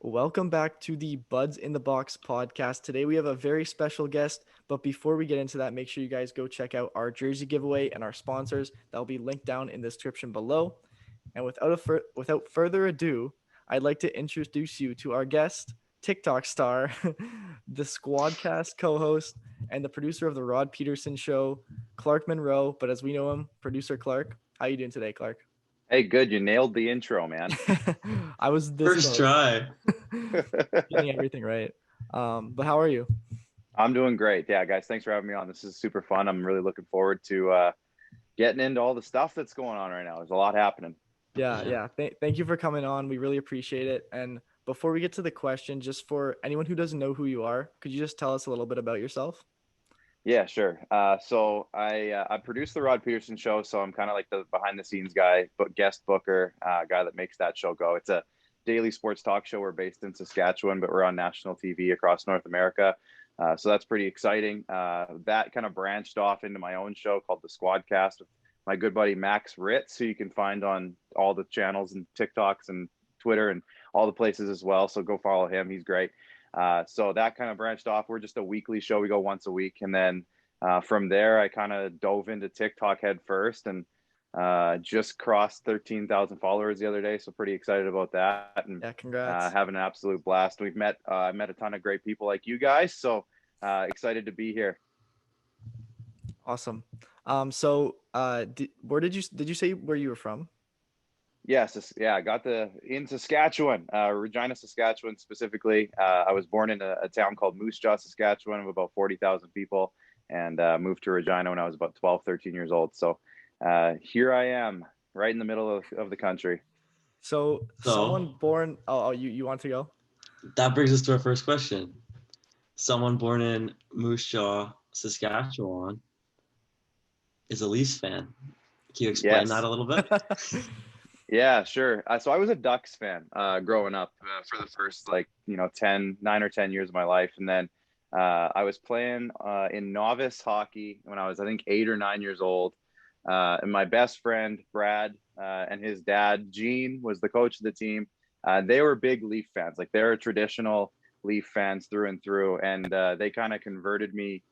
Welcome back to the Buds in the Box podcast. Today we have a very special guest, but before we get into that, make sure you guys go check out our jersey giveaway and our sponsors. That'll be linked down in the description below. And without further ado, I'd like to introduce you to our guest, TikTok star, the Squadcast co-host, and the producer of the Rod Peterson Show, Clarke Monroe. But as we know him, producer Clarke. How you doing today, Clarke? Hey, good. You nailed the intro, man. I was this First close. try. Getting everything right. But how are you? I'm doing great. Yeah, guys, thanks for having me on. This is super fun. I'm really looking forward to getting into all the stuff that's going on right now. There's a lot happening. Yeah. Thank you for coming on. We really appreciate it. And before we get to the question, just for anyone who doesn't know who you are, could you just tell us a little bit about yourself? Yeah, sure. So I produce the Rod Peterson Show, so I'm kind of like the behind the scenes guy, but guest booker, guy that makes that show go. It's a daily sports talk show. We're based in Saskatchewan, but we're on national TV across North America. So that's pretty exciting. That kind of branched off into my own show called the Squadcast with my good buddy Max Ritz, who you can find on all the channels and TikToks and Twitter and all the places as well. So go follow him. He's great. So that kind of branched off. We're just a weekly show. We go once a week. And then from there, I kind of dove into TikTok head first and just crossed 13,000 followers the other day. So pretty excited about that. And Yeah, congrats. having an absolute blast. We've met a ton of great people like you guys. So excited to be here. Awesome. Where did you say where you were from? Yes, yeah, I got in Saskatchewan, Regina, Saskatchewan specifically. I was born in a town called Moose Jaw, Saskatchewan, of about 40,000 people, and moved to Regina when I was about 12, 13 years old. So here I am, right in the middle of the country. So someone born. Oh, you want to go? That brings us to our first question. Someone born in Moose Jaw, Saskatchewan, is a Leafs fan. Can you explain that a little bit? Yeah, sure. So I was a Ducks fan growing up for the first 9 or 10 years of my life. And then I was playing in novice hockey when I was, I think, 8 or 9 years old. And my best friend, Brad, and his dad, Gene, was the coach of the team. They were big Leaf fans. Like, they're traditional Leaf fans through and through. And they kind of converted me.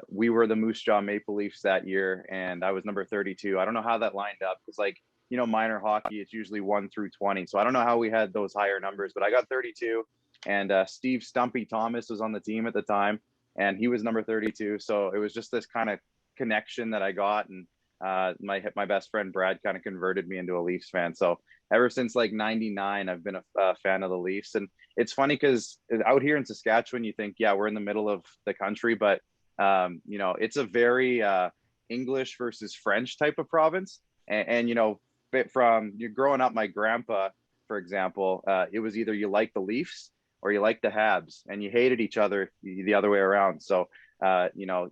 We were the Moose Jaw Maple Leafs that year, and I was number 32. I don't know how that lined up because, minor hockey, it's usually 1 through 20. So I don't know how we had those higher numbers, but I got 32. And Steve Stumpy Thomas was on the team at the time, and he was number 32. So it was just this kind of connection that I got. And my best friend, Brad, kind of converted me into a Leafs fan. So ever since 99, I've been a fan of the Leafs. And it's funny because out here in Saskatchewan, you think, yeah, we're in the middle of the country, but it's a very English versus French type of province. And from you're growing up, my grandpa, for example, it was either you like the Leafs or you like the Habs, and you hated each other the other way around. So, a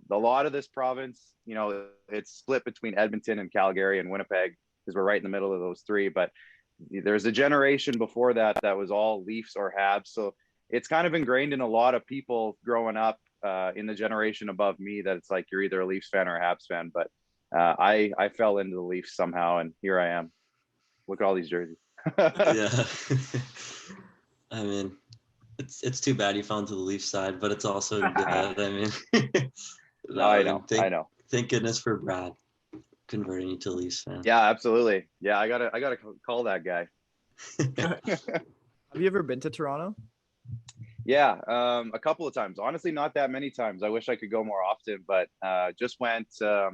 lot of this province, it's split between Edmonton and Calgary and Winnipeg because we're right in the middle of those three. But there's a generation before that was all Leafs or Habs. So it's kind of ingrained in a lot of people growing up in the generation above me that it's like you're either a Leafs fan or a Habs fan. But I fell into the Leafs somehow, and here I am. Look at all these jerseys. Yeah. I mean, it's too bad you fell into the Leafs side, but it's also good. I mean, I know. Thank goodness for Brad converting you to Leafs fan. Yeah, absolutely. Yeah, I gotta call that guy. Have you ever been to Toronto? Yeah, a couple of times. Honestly, not that many times. I wish I could go more often, but just went to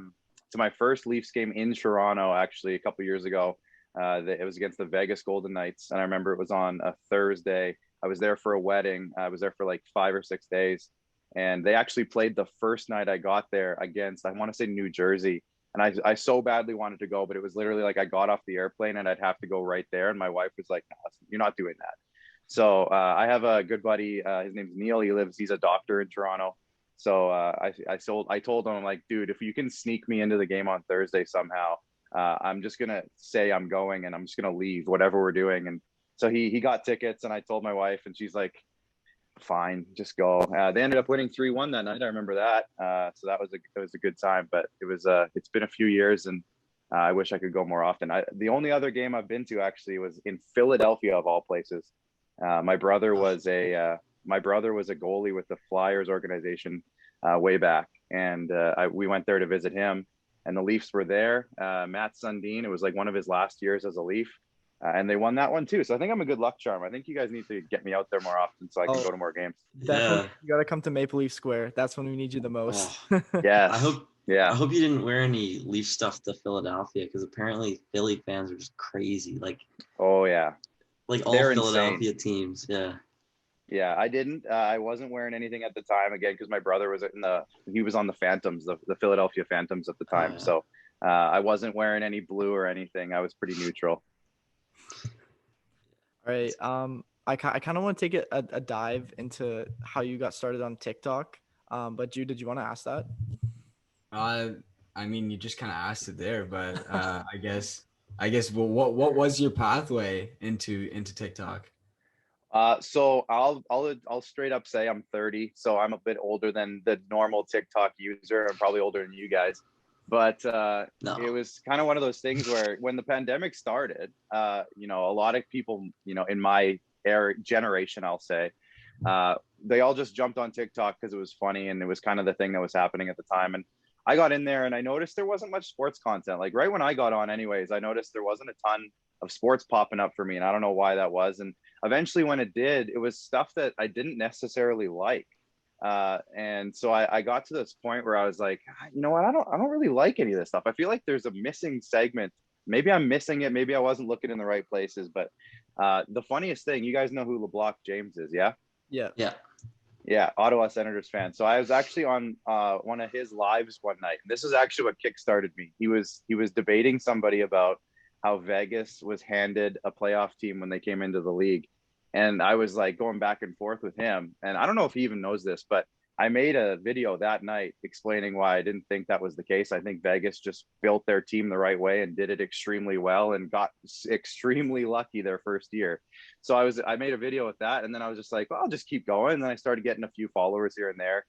my first Leafs game in Toronto actually a couple of years ago. It was against the Vegas Golden Knights, and I remember it was on a Thursday. I was there for a wedding. I was there for 5 or 6 days, and they actually played the first night I got there against, I want to say, New Jersey. And I so badly wanted to go, but it was literally I got off the airplane and I'd have to go right there. And my wife was like, no, you're not doing that. So I have a good buddy. His name's Neil. He's a doctor in Toronto. So I told him, I'm like, dude, if you can sneak me into the game on Thursday somehow, I'm just going to say I'm going and I'm just going to leave whatever we're doing. And so he got tickets, and I told my wife, and she's like, fine, just go. They ended up winning 3-1 that night. I remember that. So that was a good time, but it's been a few years, and I wish I could go more often. The only other game I've been to actually was in Philadelphia, of all places. My brother was a goalie with the Flyers organization way back, and we went there to visit him. And the Leafs were there. Matt Sundin, it was like one of his last years as a Leaf, and they won that one too. So I think I'm a good luck charm. I think you guys need to get me out there more often so I can go to more games. Definitely, you gotta come to Maple Leaf Square. That's when we need you the most. Yes. I hope you didn't wear any Leaf stuff to Philadelphia, because apparently Philly fans are just crazy. Like, oh yeah, like all they're Philadelphia insane. teams. Yeah, I didn't. I wasn't wearing anything at the time, again, because my brother was he was on the Phantoms, the Philadelphia Phantoms at the time. Yeah. So I wasn't wearing any blue or anything. I was pretty neutral. All right. I kind of want to take a dive into how you got started on TikTok. But Jude, did you want to ask that? I mean, you just kind of asked it there, but I guess. Well, what was your pathway into TikTok? So I'll straight up say I'm 30, so I'm a bit older than the normal TikTok user. I'm probably older than you guys, but It was kind of one of those things where when the pandemic started, a lot of people, in my generation, I'll say, they all just jumped on TikTok because it was funny and it was kind of the thing that was happening at the time. And I got in there and I noticed there wasn't much sports content. Like right when I got on anyways, I noticed there wasn't a ton of sports popping up for me. And I don't know why that was. And eventually when it did, it was stuff that I didn't necessarily like. And so I got to this point where I was like, you know what? I don't really like any of this stuff. I feel like there's a missing segment. Maybe I'm missing it. Maybe I wasn't looking in the right places. But the funniest thing, you guys know who LeBlanc James is, yeah? Yeah, Ottawa Senators fan. So I was actually on one of his lives one night, and this is actually what kickstarted me. He was debating somebody about how Vegas was handed a playoff team when they came into the league, and I was like going back and forth with him. And I don't know if he even knows this, but I made a video that night explaining why I didn't think that was the case. I think Vegas just built their team the right way and did it extremely well and got extremely lucky their first year. So I made a video with that, and then I was just like, well, I'll just keep going. And then I started getting a few followers here and there.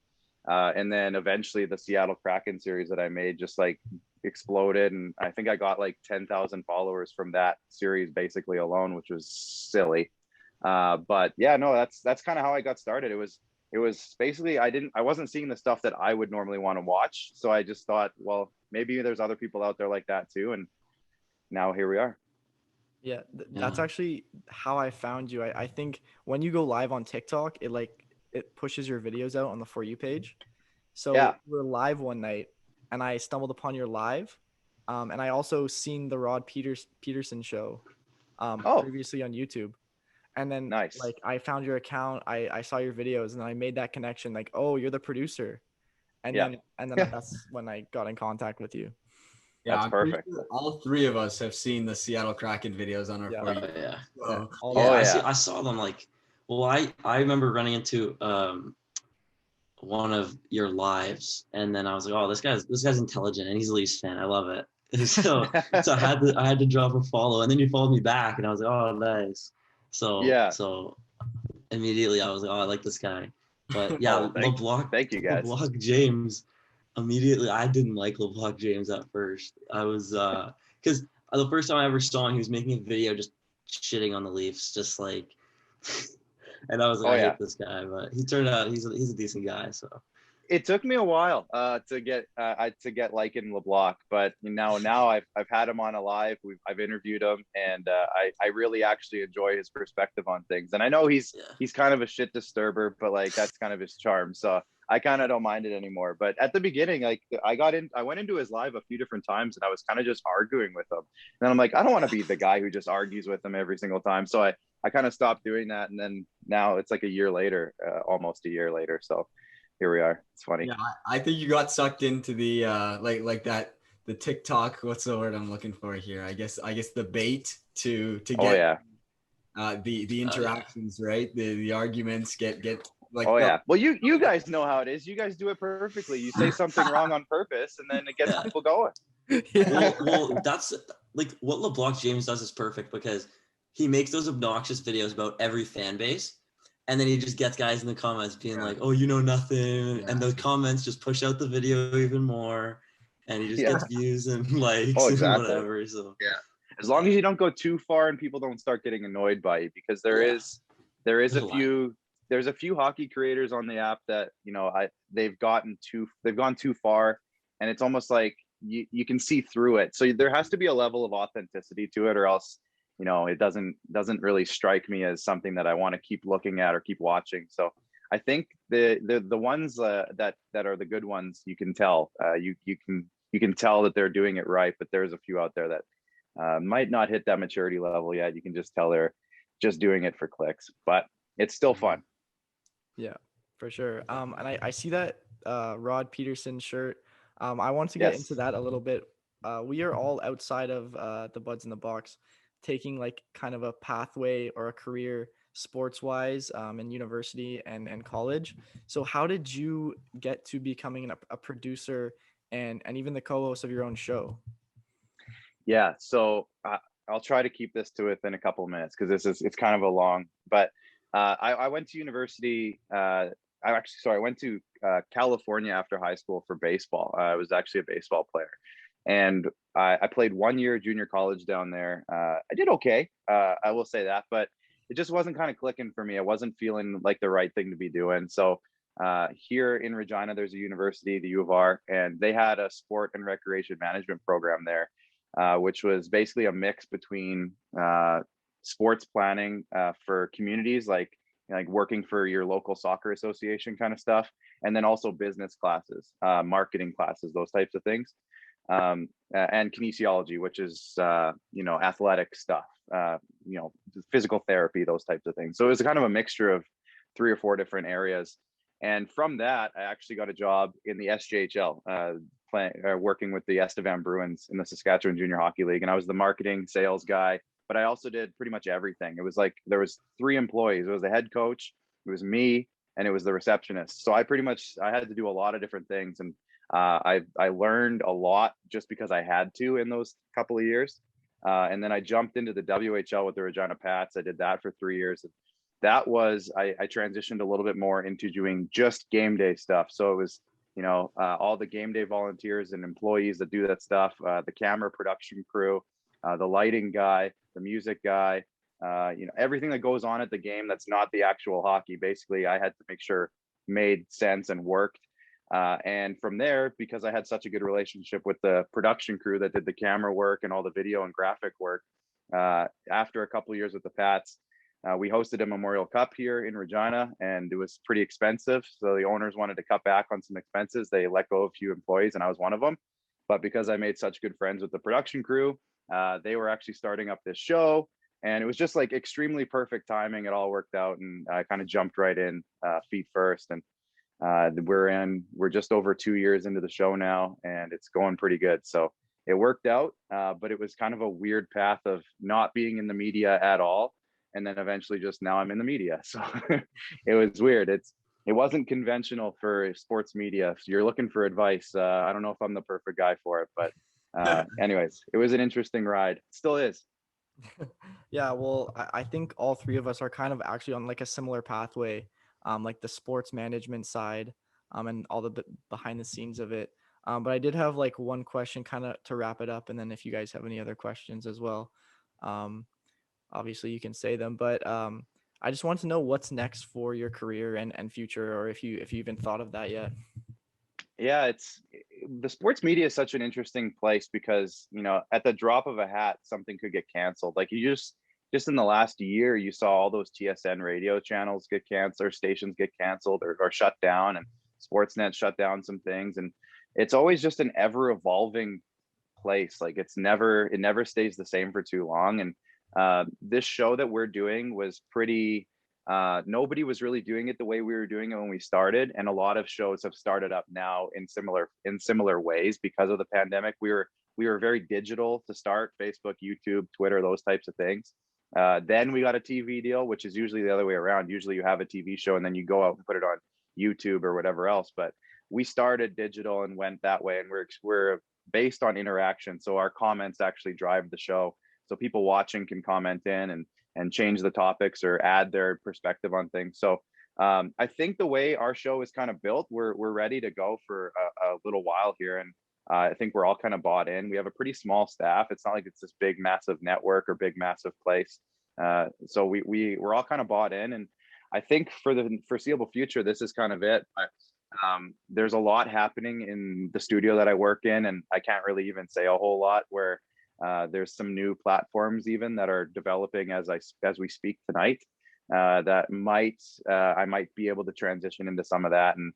And then eventually the Seattle Kraken series that I made just like exploded. And I think I got like 10,000 followers from that series basically alone, which was silly. But yeah, no, that's kind of how I got started. It was basically, I wasn't seeing the stuff that I would normally want to watch. So I just thought, well, maybe there's other people out there like that too. And now here we are. Yeah, that's actually how I found you. I think when you go live on TikTok, it pushes your videos out on the For You page. So we were live one night and I stumbled upon your live. And I also seen the Rod Peterson show previously on YouTube. And then like I found your account, I saw your videos, and I made that connection, like, oh, you're the producer. And then that's when I got in contact with you. Yeah, that's perfect. Sure all three of us have seen the Seattle Kraken videos on our I saw them. Like, well, I remember running into one of your lives, and then I was like, oh, this guy's intelligent and he's a Leafs fan. I love it. And so I had to drop a follow, and then you followed me back, and I was like, oh, nice. So immediately I was like, oh, I like this guy. But yeah, thank you guys. LeBlanc James, immediately I didn't like LeBlanc James at first. I was because the first time I ever saw him, he was making a video just shitting on the Leafs, just like, and I was like, I hate this guy. But he turned out he's a decent guy. So it took me a while to get liking LeBlanc, but now I've had him on a live. I've interviewed him, and I really actually enjoy his perspective on things. And I know he's kind of a shit disturber, but like that's kind of his charm. So I kind of don't mind it anymore. But at the beginning, like I went into his live a few different times, and I was kind of just arguing with him. And then I'm like, I don't want to be the guy who just argues with him every single time. So I kind of stopped doing that. And then now it's like a year later, almost a year later. So here we are. It's funny. Yeah, I think you got sucked into the the TikTok. What's the word I'm looking for here? I guess the bait to get the interactions, right? The arguments get like. Well, you guys know how it is. You guys do it perfectly. You say something wrong on purpose, and then it gets people going. Well, that's like what LeBlanc James does is perfect, because he makes those obnoxious videos about every fan base. And then he just gets guys in the comments being like, oh, you know nothing. And those comments just push out the video even more. And he just gets views and likes and whatever. So as long as you don't go too far and people don't start getting annoyed by you, because there is There is there's a few hockey creators on the app that, you know, they've gone too far, and it's almost like you can see through it. So there has to be a level of authenticity to it, or else, you know, it doesn't really strike me as something that I want to keep looking at or keep watching. So I think the ones that are the good ones, you can tell, you can tell that they're doing it right. But there's a few out there that might not hit that maturity level yet. You can just tell they're just doing it for clicks, but it's still fun. Yeah, for sure. And I see that Rod Peterson shirt. I want to get into that a little bit. We are all outside of the Buds in the Box, taking like kind of a pathway or a career sports wise in university and college. So how did you get to becoming a producer and even the co-host of your own show? Yeah, so I'll try to keep this to within a couple of minutes, because it's kind of a long, but I went to university. I went to California after high school for baseball. I was actually a baseball player, and I played 1 year junior college down there. I did okay, I will say that, but it just wasn't kind of clicking for me. I wasn't feeling like the right thing to be doing. So here in Regina, there's a university, the U of R, and they had a sport and recreation management program there, which was basically a mix between sports planning for communities, like working for your local soccer association kind of stuff, and then also business classes, marketing classes, those types of things, and kinesiology, which is athletic stuff, physical therapy, those types of things. So it was kind of a mixture of 3 or 4 different areas. And from that, I actually got a job in the SJHL, working with the Estevan Bruins in the Saskatchewan Junior Hockey League. And I was the marketing sales guy, but I also did pretty much everything. It was like there was 3 employees. It was the head coach, it was me, and it was the receptionist. So I had to do a lot of different things. And I learned a lot just because I had to in those couple of years. And then I jumped into the WHL with the Regina Pats. I did that for 3 years. That was, I transitioned a little bit more into doing just game day stuff. So it was, all the game day volunteers and employees that do that stuff, the camera production crew, the lighting guy, the music guy, everything that goes on at the game that's not the actual hockey. Basically, I had to make sure made sense and worked. And from there, because I had such a good relationship with the production crew that did the camera work and all the video and graphic work, after a couple of years with the Pats, we hosted a Memorial Cup here in Regina, and it was pretty expensive. So the owners wanted to cut back on some expenses. They let go of a few employees, and I was one of them. But because I made such good friends with the production crew, they were actually starting up this show, and it was just like extremely perfect timing. It all worked out, and I kind of jumped right in feet first. And we're just over 2 years into the show now, and it's going pretty good. So it worked out, but it was kind of a weird path of not being in the media at all, and then eventually just now I'm in the media. So it was weird. It wasn't conventional for sports media. If you're looking for advice, I don't know if I'm the perfect guy for it, but anyways, it was an interesting ride. It still is. Yeah, well, I think all 3 of us are kind of actually on like a similar pathway, like the sports management side, and all the behind the scenes of it. But I did have like one question kind of to wrap it up, and then if you guys have any other questions as well, obviously you can say them. But I just want to know what's next for your career and future, or if you even thought of that yet. Yeah, the sports media is such an interesting place because, at the drop of a hat, something could get canceled. Like you just in the last year, you saw all those TSN radio channels get canceled, or stations get canceled or shut down, and Sportsnet shut down some things. And it's always just an ever evolving place. Like it never stays the same for too long. And this show that we're doing was pretty, nobody was really doing it the way we were doing it when we started. And a lot of shows have started up now in similar ways because of the pandemic. We were very digital to start: Facebook, YouTube, Twitter, those types of things. Then we got a TV deal, which is usually the other way around. Usually you have a TV show and then you go out and put it on YouTube or whatever else. But we started digital and went that way, and we're based on interaction. So our comments actually drive the show. So people watching can comment in and change the topics or add their perspective on things. So I think the way our show is kind of built, we're ready to go for a little while here. And I think we're all kind of bought in. We have a pretty small staff. It's not like it's this big, massive network or big, massive place. So we're all kind of bought in, and I think for the foreseeable future, this is kind of it. But there's a lot happening in the studio that I work in, and I can't really even say a whole lot. Where there's some new platforms even that are developing as we speak tonight. That I might be able to transition into some of that, and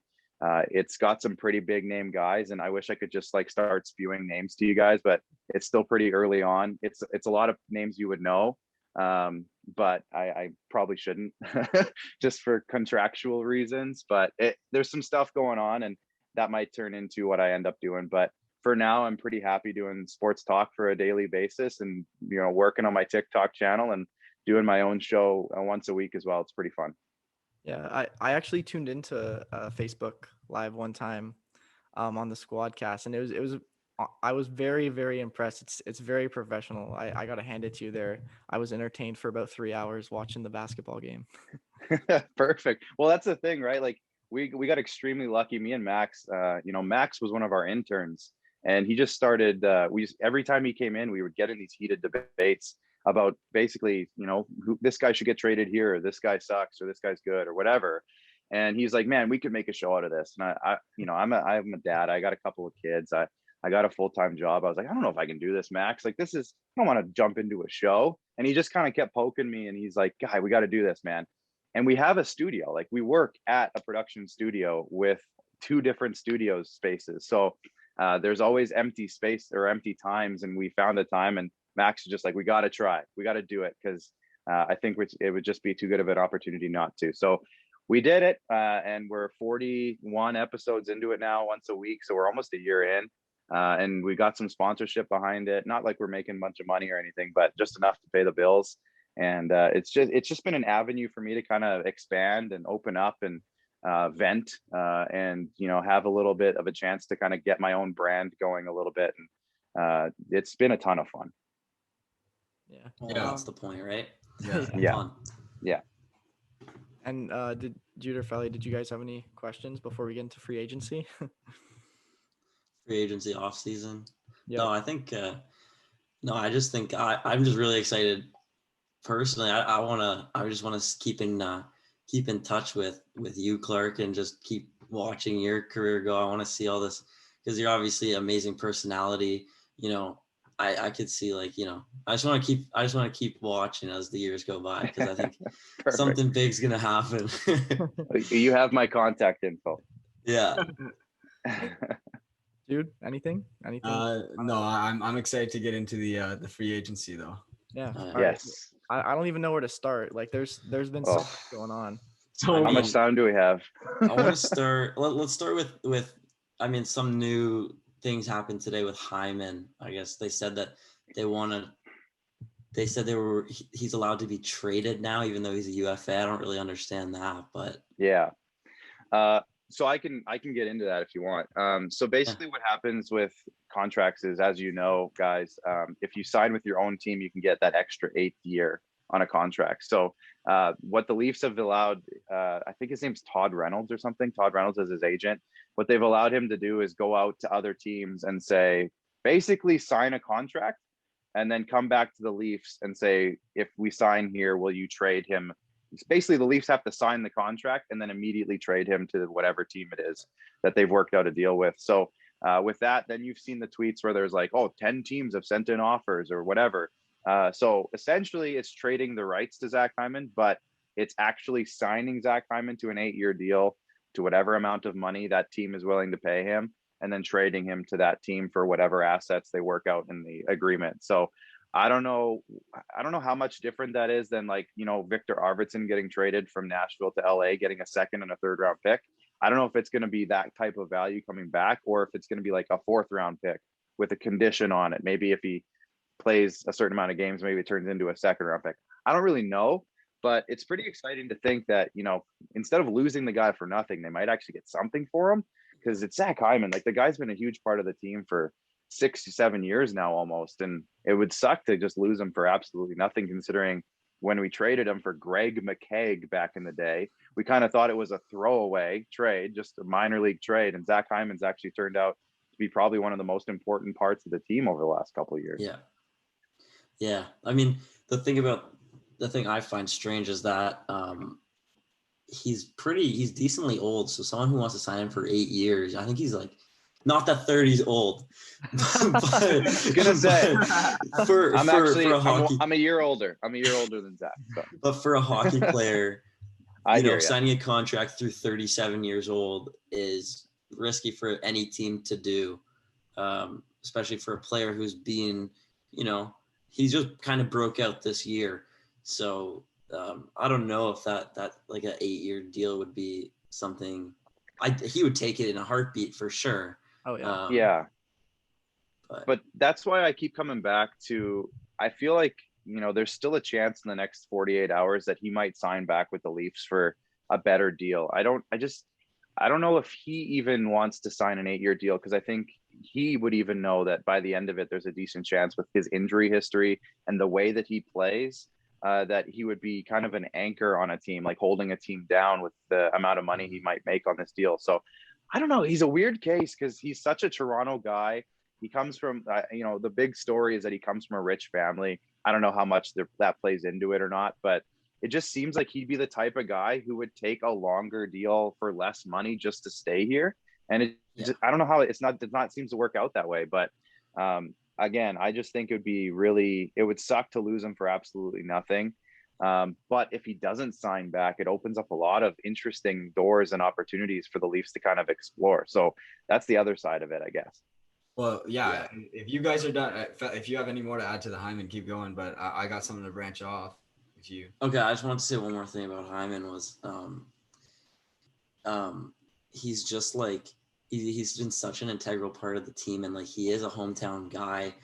it's got some pretty big name guys, and I wish I could just like start spewing names to you guys, but it's still pretty early on. It's a lot of names you would know, but I probably shouldn't just for contractual reasons. But there's some stuff going on, and that might turn into what I end up doing. But for now, I'm pretty happy doing sports talk for a daily basis, and working on my TikTok channel and doing my own show once a week as well. It's pretty fun. Yeah, I actually tuned into Facebook Live one time on the Squadcast, and it was I was very, very impressed. It's very professional. I got to hand it to you there. I was entertained for about 3 hours watching the basketball game. Perfect. Well, that's the thing, right? Like we got extremely lucky. Me and Max, Max was one of our interns, and he just started. Every time he came in, we would get in these heated debates about basically, this guy should get traded here, or this guy sucks, or this guy's good, or whatever. And he's like, man, we could make a show out of this. And I'm a dad. I got a couple of kids. I got a full-time job. I was like, I don't know if I can do this, Max. Like, I don't want to jump into a show. And he just kind of kept poking me, and he's like, guy, we got to do this, man. And we have a studio. Like, we work at a production studio with 2 different studio spaces. So there's always empty space or empty times. And we found a time, and Max is just like, we got to try. We got to do it, because I think it would just be too good of an opportunity not to. So we did it, and we're 41 episodes into it now, once a week. So we're almost a year in. And we got some sponsorship behind it. Not like we're making a bunch of money or anything, but just enough to pay the bills. And it's just been an avenue for me to kind of expand and open up and vent, and have a little bit of a chance to kind of get my own brand going a little bit. And it's been a ton of fun. Yeah, that's the point, right? Yeah. Fun. Yeah. And did Jude or Felly, did you guys have any questions before we get into free agency? Free agency off season. Yep. No, I think I just think I'm just really excited personally. I just want to keep in touch with you, Clarke, and just keep watching your career go. I want to see all this, because you're obviously an amazing personality. I could see, like, I just want to keep watching as the years go by, because I think something big's gonna happen. You have my contact info. Yeah. Dude, anything? No, I'm excited to get into the free agency though. Yeah. Yes. Right. I don't even know where to start. Like, there's been so much going on. So how much time do we have? I want to start. Let's start with. I mean, some new things happened today with Hyman. I guess they said that They said he's allowed to be traded now, even though he's a UFA. I don't really understand that, but yeah. So I can get into that if you want. So basically what happens with contracts is, as you know, guys, if you sign with your own team, you can get that extra 8th year on a contract. So what the Leafs have allowed, I think his name's Todd Reynolds or something. Todd Reynolds is his agent. What they've allowed him to do is go out to other teams and say, basically sign a contract, and then come back to the Leafs and say, if we sign here, will you trade him? It's basically, the Leafs have to sign the contract and then immediately trade him to whatever team it is that they've worked out a deal with. So with that, then you've seen the tweets where there's like, 10 teams have sent in offers or whatever. So essentially it's trading the rights to Zach Hyman, but it's actually signing Zach Hyman to an 8-year deal to whatever amount of money that team is willing to pay him, and then trading him to that team for whatever assets they work out in the agreement. So I don't know how much different that is than, like, Victor Arvidsson getting traded from Nashville to LA, getting a 2nd and a 3rd round pick. I don't know if it's going to be that type of value coming back, or if it's going to be like a 4th round pick with a condition on it. Maybe if he plays a certain amount of games, maybe it turns into a 2nd round pick. I don't really know, but it's pretty exciting to think that, instead of losing the guy for nothing, they might actually get something for him, because it's Zach Hyman. Like, the guy's been a huge part of the team for 6 to 7 years now almost, and it would suck to just lose him for absolutely nothing, considering when we traded him for Greg McKegg back in the day, we kind of thought it was a throwaway trade, just a minor league trade, and Zach Hyman's actually turned out to be probably one of the most important parts of the team over the last couple of years. Yeah I mean, the thing I find strange is that he's decently old. So someone who wants to sign him for 8 years, I think he's like, not that 30's old, but I was gonna say for a hockey, I'm a year older. I'm a year older than Zach. So. But for a hockey player, signing a contract through 37 years old is risky for any team to do, especially for a player who's being, he just kind of broke out this year. So I don't know if that like an 8-year deal would be something. He would take it in a heartbeat for sure. Oh yeah. Yeah. But that's why I keep coming back to, I feel like, there's still a chance in the next 48 hours that he might sign back with the Leafs for a better deal. I don't know if he even wants to sign an 8-year deal, because I think he would even know that by the end of it, there's a decent chance with his injury history and the way that he plays, that he would be kind of an anchor on a team, like holding a team down with the amount of money he might make on this deal. So I don't know. He's a weird case because he's such a Toronto guy. He comes from, the big story is that he comes from a rich family. I don't know how much that plays into it or not, but it just seems like he'd be the type of guy who would take a longer deal for less money just to stay here. And I don't know how it not seems to work out that way. But again, I just think it would suck to lose him for absolutely nothing. But if he doesn't sign back, it opens up a lot of interesting doors and opportunities for the Leafs to kind of explore. So that's the other side of it, I guess. Well, yeah. If you guys are done, if you have any more to add to the Hyman, keep going. But I got something to branch off. If you. Okay, I just wanted to say one more thing about Hyman was, he's just like he's been such an integral part of the team, and like he is a hometown guy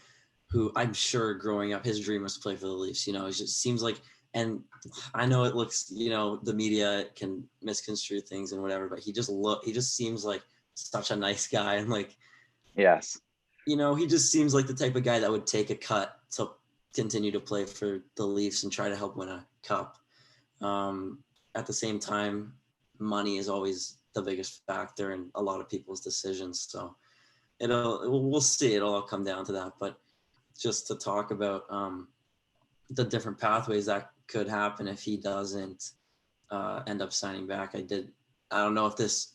who I'm sure growing up his dream was to play for the Leafs. It just seems like, and I know it looks, the media can misconstrue things and whatever, but he just seems like such a nice guy, and like, yes. He just seems like the type of guy that would take a cut to continue to play for the Leafs and try to help win a cup. At the same time, money is always the biggest factor in a lot of people's decisions. So we'll see. It'll all come down to that. But just to talk about the different pathways that could happen if he doesn't end up signing back. I don't know if this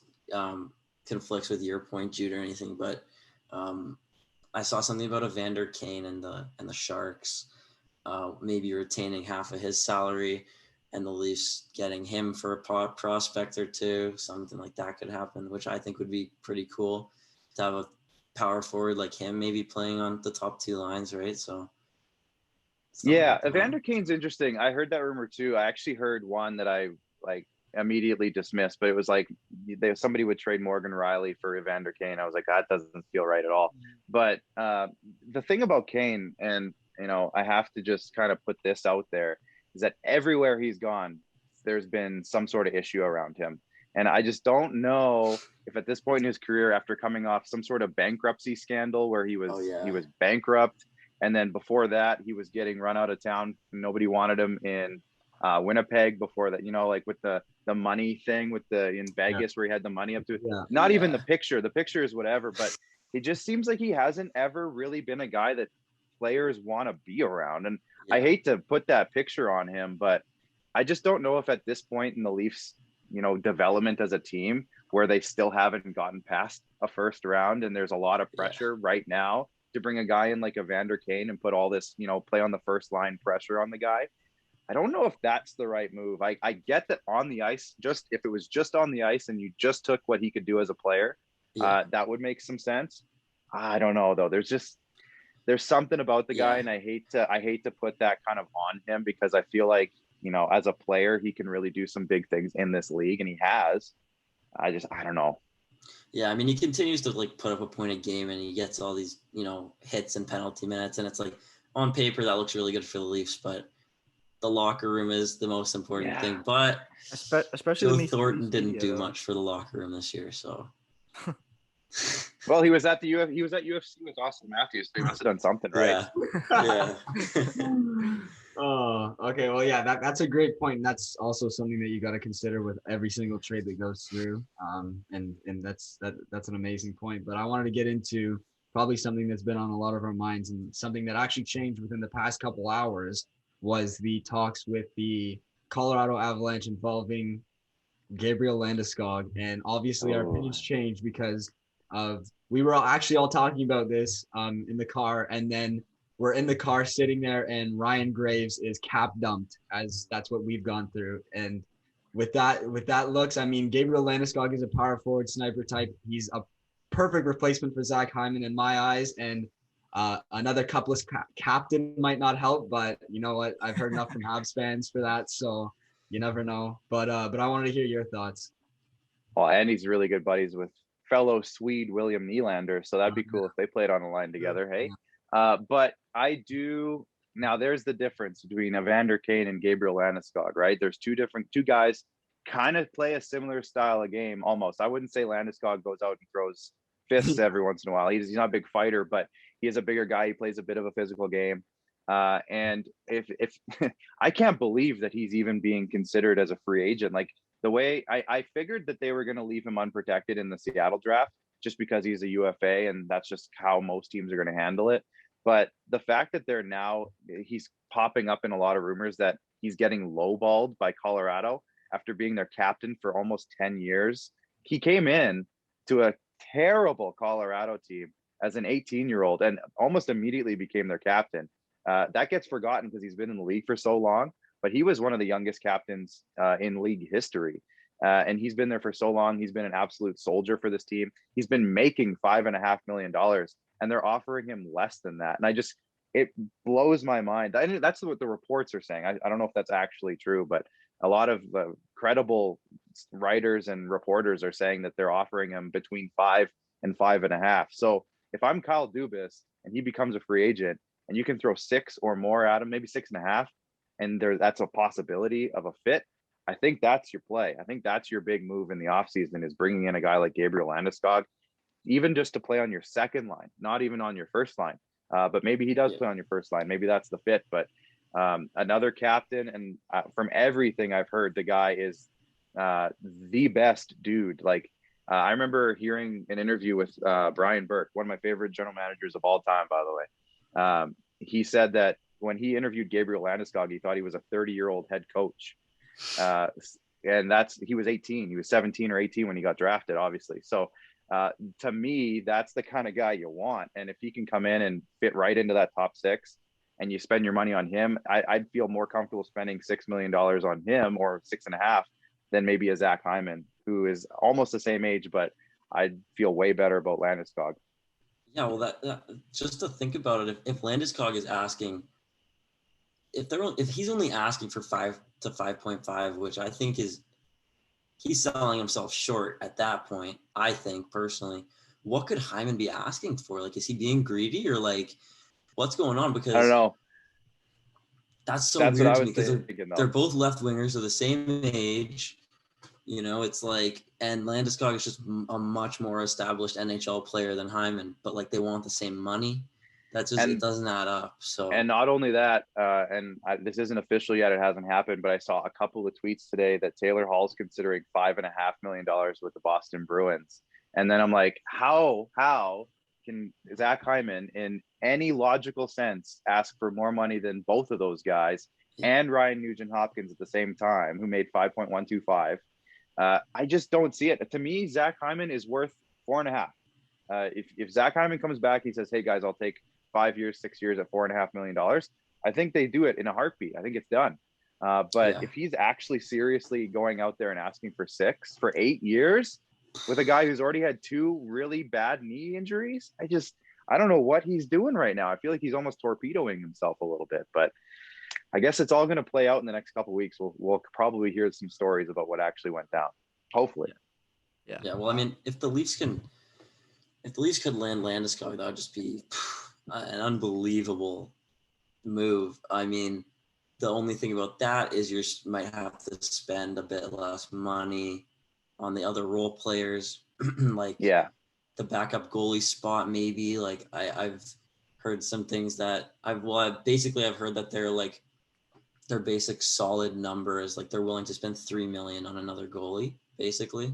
conflicts with your point, Jude, or anything, but I saw something about Evander Kane and the Sharks maybe retaining half of his salary and the Leafs getting him for a prospect or two. Something like that could happen, which I think would be pretty cool to have a power forward like him maybe playing on the top two lines, right? So yeah, Evander Kane's interesting. I heard that rumor too. I actually heard one that I immediately dismissed, but it was like somebody would trade Morgan Riley for Evander Kane. I was like, that doesn't feel right at all. But the thing about Kane, and I have to just kind of put this out there, is that everywhere he's gone, there's been some sort of issue around him. And I just don't know if at this point in his career, after coming off some sort of bankruptcy scandal where he was bankrupt, and then before that he was getting run out of town, nobody wanted him in Winnipeg before that, like with the money thing in Vegas where he had the money up to it. Not even the picture is whatever, but it just seems like he hasn't ever really been a guy that players want to be around. And I hate to put that picture on him, but I just don't know if at this point in the Leafs, development as a team where they still haven't gotten past a first round, and there's a lot of pressure right now to bring a guy in like Evander Kane and put all this, play on the first line pressure on the guy. I don't know if that's the right move. I get that on the ice, just if it was just on the ice and you just took what he could do as a player, that would make some sense. I don't know though. There's something about the guy, and I hate to put that kind of on him, because I feel like, as a player, he can really do some big things in this league, and he has. I don't know. Yeah, I mean, he continues to like put up a point a game, and he gets all these, hits and penalty minutes, and it's like on paper that looks really good for the Leafs, but the locker room is the most important thing. But especially Joe Thornton didn't do much for the locker room this year, so. Well, he was at UFC with Austin Matthews. So he must have done something right. Yeah. Oh, okay. Well, yeah, that's a great point. And that's also something that you got to consider with every single trade that goes through. And that's an amazing point. But I wanted to get into probably something that's been on a lot of our minds, and something that actually changed within the past couple hours was the talks with the Colorado Avalanche involving Gabriel Landeskog, and obviously our opinions changed because of we were actually all talking about this in the car, and then we're in the car sitting there, and Ryan Graves is cap dumped, as that's what we've gone through. And with that looks, I mean, Gabriel Landeskog is a power forward sniper type. He's a perfect replacement for Zach Hyman in my eyes, and another cupless captain might not help, but you know what? I've heard enough from Habs fans for that, so you never know. But I wanted to hear your thoughts. Well, and he's really good buddies with fellow Swede William Nylander, so that'd be cool if they played on a line together. Hey, but I do. Now there's the difference between Evander Kane and Gabriel Landeskog, right? There's two guys kind of play a similar style of game almost. I wouldn't say Landeskog goes out and throws fists every once in a while. He's not a big fighter, but he is a bigger guy. He plays a bit of a physical game. And if I can't believe that he's even being considered as a free agent. Like the way I figured that they were going to leave him unprotected in the Seattle draft just because he's a UFA, and that's just how most teams are going to handle it. But the fact that he's popping up in a lot of rumors that he's getting lowballed by Colorado after being their captain for almost 10 years. He came in to a terrible Colorado team as an 18-year-old and almost immediately became their captain. That gets forgotten because he's been in the league for so long, but he was one of the youngest captains in league history. And he's been there for so long. He's been an absolute soldier for this team. He's been making $5.5 million, and they're offering him less than that. And it blows my mind. That's what the reports are saying. I don't know if that's actually true, but a lot of credible writers and reporters are saying that they're offering him between 5 and 5.5. So if I'm Kyle Dubas and he becomes a free agent and you can throw 6 or more at him, maybe 6.5, and that's a possibility of a fit, I think that's your play. I think that's your big move in the offseason is bringing in a guy like Gabriel Landeskog, even just to play on your second line, not even on your first line. But maybe he does play on your first line. Maybe that's the fit. But another captain, and from everything I've heard, the guy is the best dude. Like I remember hearing an interview with Brian Burke, one of my favorite general managers of all time, by the way. He said that when he interviewed Gabriel Landeskog, he thought he was a 30-year-old head coach. And he was 18. He was 17 or 18 when he got drafted, obviously. So to me, that's the kind of guy you want. And if he can come in and fit right into that top 6 and you spend your money on him, I'd feel more comfortable spending $6 million on him or 6.5 than maybe a Zach Hyman, who is almost the same age, but I'd feel way better about Landeskog. Yeah, well, that just to think about it, if Landeskog is asking, if he's only asking for 5 to 5.5, which I think he's selling himself short at that point, I think personally. What could Hyman be asking for? Like, is he being greedy or like what's going on? Because I don't know. That's weird to me because they're both left wingers of the same age. You know, it's like, and Landeskog is just a much more established NHL player than Hyman, but like they want the same money. It doesn't add up. So, and not only that, this isn't official yet; it hasn't happened. But I saw a couple of tweets today that Taylor Hall's considering $5.5 million with the Boston Bruins, and then I'm like, how can Zach Hyman, in any logical sense, ask for more money than both of those guys and Ryan Nugent-Hopkins at the same time, who made 5.125? I just don't see it. To me, Zach Hyman is worth 4.5. If Zach Hyman comes back, he says, "Hey guys, I'll take 5 years, 6 years at $4.5 million." I think they do it in a heartbeat. I think it's done. But if he's actually seriously going out there and asking for 6 for 8 years with a guy who's already had 2 really bad knee injuries, I don't know what he's doing right now. I feel like he's almost torpedoing himself a little bit, but I guess it's all going to play out in the next couple of weeks. We'll probably hear some stories about what actually went down. Hopefully. Yeah. Well, I mean, if the Leafs could land Landeskog, that would just be an unbelievable move. I mean, the only thing about that is you might have to spend a bit less money on the other role players, like the backup goalie spot, maybe. Like I've heard some things that I've heard that they're like their basic solid number is like they're willing to spend $3 million on another goalie, basically.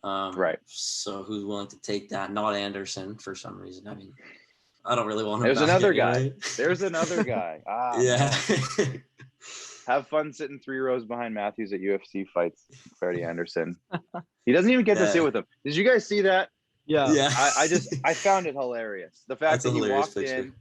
Right. So who's willing to take that? Not Anderson for some reason. I mean, I don't really want him. There's another guy. There's another guy. Yeah. Have fun sitting 3 rows behind Matthews at UFC fights, Freddie Anderson. He doesn't even get to sit with him. Did you guys see that? Yeah. I found it hilarious. The fact that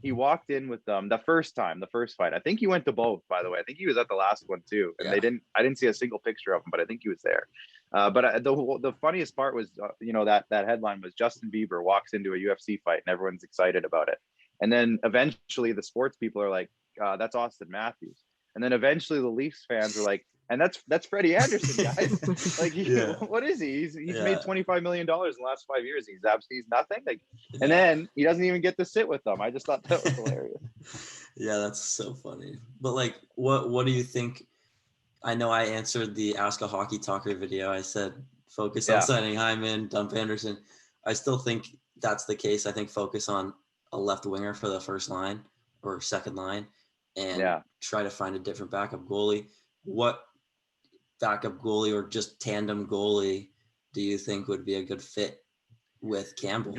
he walked in with them the first fight. I think he went to both, by the way. I think he was at the last one too. And I didn't see a single picture of him, but I think he was there. But the funniest part was, that headline was Justin Bieber walks into a UFC fight and everyone's excited about it. And then eventually the sports people are like, that's Austin Matthews. And then eventually the Leafs fans are like, and that's Freddie Anderson, guys. Like, what is he? He's made $25 million in the last 5 years. He's nothing. Like, and then he doesn't even get to sit with them. I just thought that was hilarious. Yeah, that's so funny. But like, what do you think? I know I answered the Ask a Hockey Talker video. I said focus on signing Hyman, dump Anderson. I still think that's the case. I think focus on a left winger for the first line or second line, and try to find a different backup goalie. What backup goalie or just tandem goalie do you think would be a good fit with Campbell?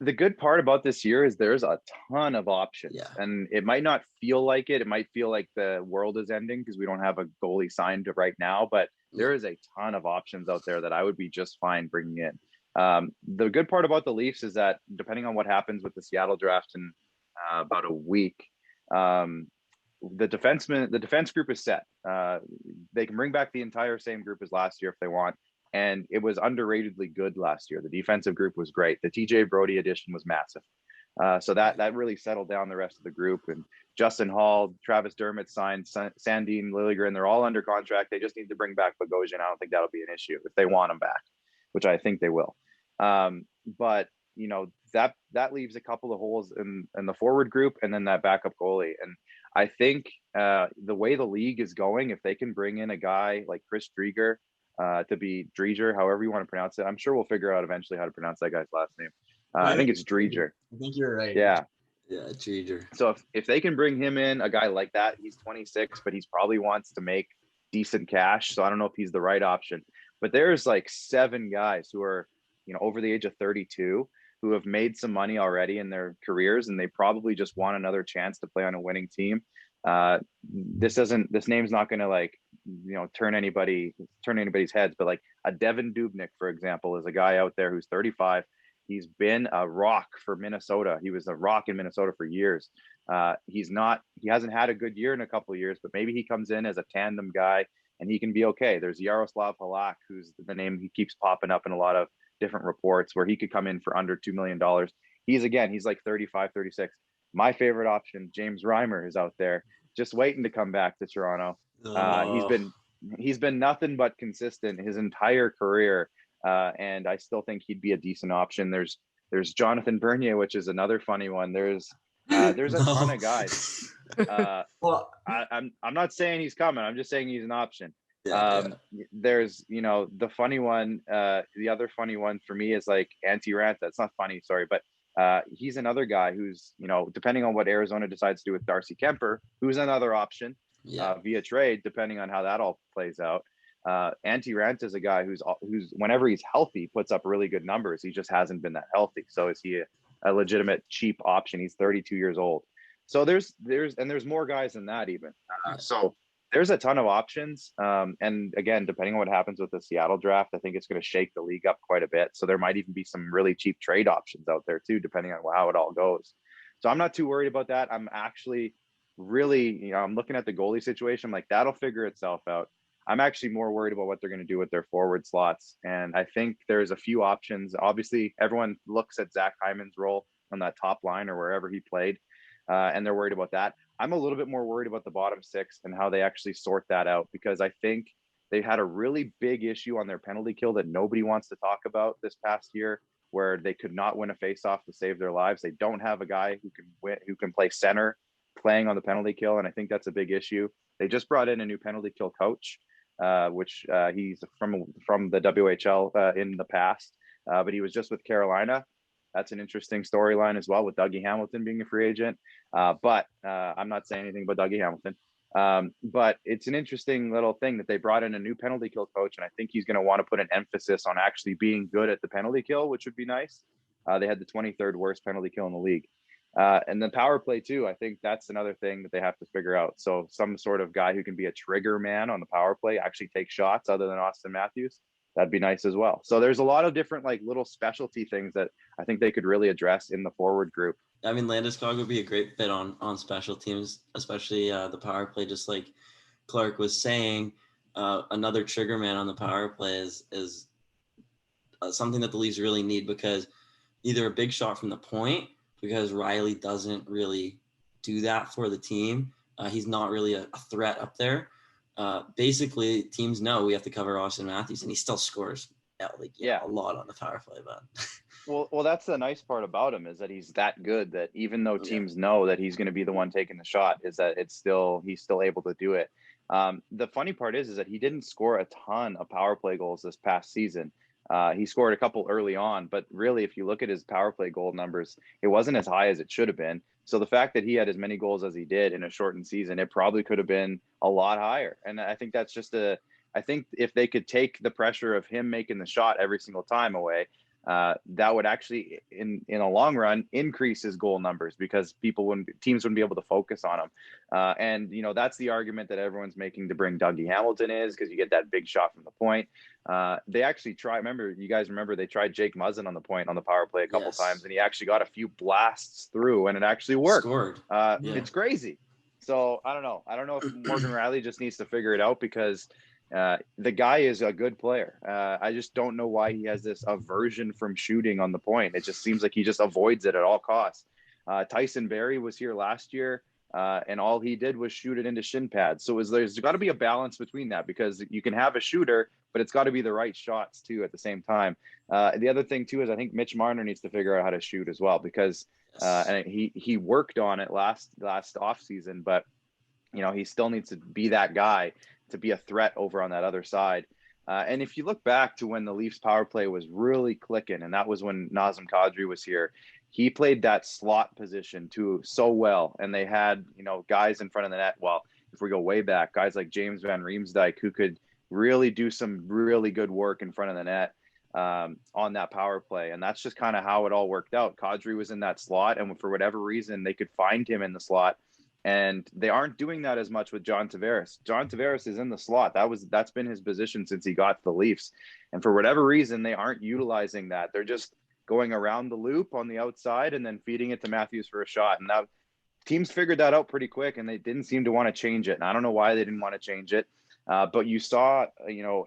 The good part about this year is there's a ton of options, and it might not feel like it. It might feel like the world is ending because we don't have a goalie signed right now, but there is a ton of options out there that I would be just fine bringing in. The good part about the Leafs is that depending on what happens with the Seattle draft in about a week, the defense group is set. They can bring back the entire same group as last year if they want. And it was underratedly good last year. The defensive group was great. The TJ Brody addition was massive. So that really settled down the rest of the group. And Justin Hall, Travis Dermott signed, Sandin Liljegren, they're all under contract. They just need to bring back Bogosian. I don't think that'll be an issue if they want him back, which I think they will. But that leaves a couple of holes in the forward group and then that backup goalie. And I think the way the league is going, if they can bring in a guy like Chris Drieger, to be Drieger, however you want to pronounce it. I'm sure we'll figure out eventually how to pronounce that guy's last name. I think it's Drieger. I think you're right. Yeah, Drieger. So if they can bring him in, a guy like that, he's 26, but he's probably wants to make decent cash. So I don't know if he's the right option. But there's like 7 guys who are, over the age of 32 who have made some money already in their careers, and they probably just want another chance to play on a winning team. This name's not going to turn anybody's heads, but like a Devin Dubnyk, for example, is a guy out there who's 35. He's been a rock for Minnesota. He was a rock in Minnesota for years. He hasn't had a good year in a couple of years, but maybe he comes in as a tandem guy and he can be okay. There's Yaroslav Halak, who's the name he keeps popping up in a lot of different reports, where he could come in for under $2 million. He's like 35, 36. My favorite option, James Reimer, is out there just waiting to come back to Toronto. He's been nothing but consistent his entire career, and I still think he'd be a decent option. There's Jonathan Bernier, which is another funny one. There's a ton of guys. I'm not saying he's coming. I'm just saying he's an option. There's the funny one. The other funny one for me is like Antti Raanta. It's not funny, sorry, but he's another guy who's, depending on what Arizona decides to do with Darcy Kemper, who's another option via trade, depending on how that all plays out. Antti Raanta is a guy who's whenever he's healthy puts up really good numbers. He just hasn't been that healthy. So is he a legitimate cheap option? He's 32 years old. So there's more guys than that even. So there's a ton of options. And again, depending on what happens with the Seattle draft, I think it's going to shake the league up quite a bit. So there might even be some really cheap trade options out there too, depending on how it all goes. So I'm not too worried about that. I'm actually really, I'm looking at the goalie situation. I'm like, that'll figure itself out. I'm actually more worried about what they're going to do with their forward slots. And I think there's a few options. Obviously, everyone looks at Zach Hyman's role on that top line or wherever he played. And they're worried about that. I'm a little bit more worried about the bottom 6 and how they actually sort that out, because I think they had a really big issue on their penalty kill that nobody wants to talk about this past year, where they could not win a faceoff to save their lives. They don't have a guy who can play center playing on the penalty kill, and I think that's a big issue. They just brought in a new penalty kill coach, which he's from the WHL in the past, but he was just with Carolina. That's an interesting storyline as well, with Dougie Hamilton being a free agent. But I'm not saying anything about Dougie Hamilton. But it's an interesting little thing that they brought in a new penalty kill coach, and I think he's going to want to put an emphasis on actually being good at the penalty kill, which would be nice. They had the 23rd worst penalty kill in the league. And the power play too, I think that's another thing that they have to figure out. So some sort of guy who can be a trigger man on the power play, actually take shots other than Austin Matthews. That'd be nice as well. So there's a lot of different like little specialty things that I think they could really address in the forward group. I mean, Landeskog would be a great fit on special teams, especially the power play. Just like Clarke was saying, another trigger man on the power play is something that the Leafs really need, because either a big shot from the point, because Riley doesn't really do that for the team. He's not really a threat up there. Basically, teams know we have to cover Austin Matthews, and he still scores a lot on the power play. But well, that's the nice part about him, is that he's that good that even though teams know that he's going to be the one taking the shot, is that he's still able to do it. The funny part is that he didn't score a ton of power play goals this past season. He scored a couple early on, but really, if you look at his power play goal numbers, it wasn't as high as it should have been. So the fact that he had as many goals as he did in a shortened season, it probably could have been a lot higher. And I think that's just I think if they could take the pressure of him making the shot every single time away, that would actually, in a long run, increase his goal numbers, because teams wouldn't be able to focus on him. And that's the argument that everyone's making to bring Dougie Hamilton, is because you get that big shot from the point. They actually remember they tried Jake Muzzin on the point on the power play a couple times, and he actually got a few blasts through, and it actually worked. Scored. It's crazy. So I don't know if Morgan Riley just needs to figure it out, because the guy is a good player. I just don't know why he has this aversion from shooting on the point. It just seems like he just avoids it at all costs. Tyson Barrie was here last year, and all he did was shoot it into shin pads. So there's got to be a balance between that, because you can have a shooter, but it's got to be the right shots too at the same time. The other thing too is I think Mitch Marner needs to figure out how to shoot as well, because and he worked on it last off season, but he still needs to be that guy to be a threat over on that other side. And if you look back to when the Leafs power play was really clicking, and that was when Nazem Kadri was here, he played that slot position too so well. And they had, guys in front of the net. Well, if we go way back, guys like James Van Riemsdyk, who could really do some really good work in front of the net on that power play. And that's just kind of how it all worked out. Kadri was in that slot, and for whatever reason, they could find him in the slot. And they aren't doing that as much with John Tavares. John Tavares is in the slot. That's been his position since he got to the Leafs. And for whatever reason, they aren't utilizing that. They're just going around the loop on the outside and then feeding it to Matthews for a shot. And that teams figured that out pretty quick, and they didn't seem to want to change it. And I don't know why they didn't want to change it. But you saw,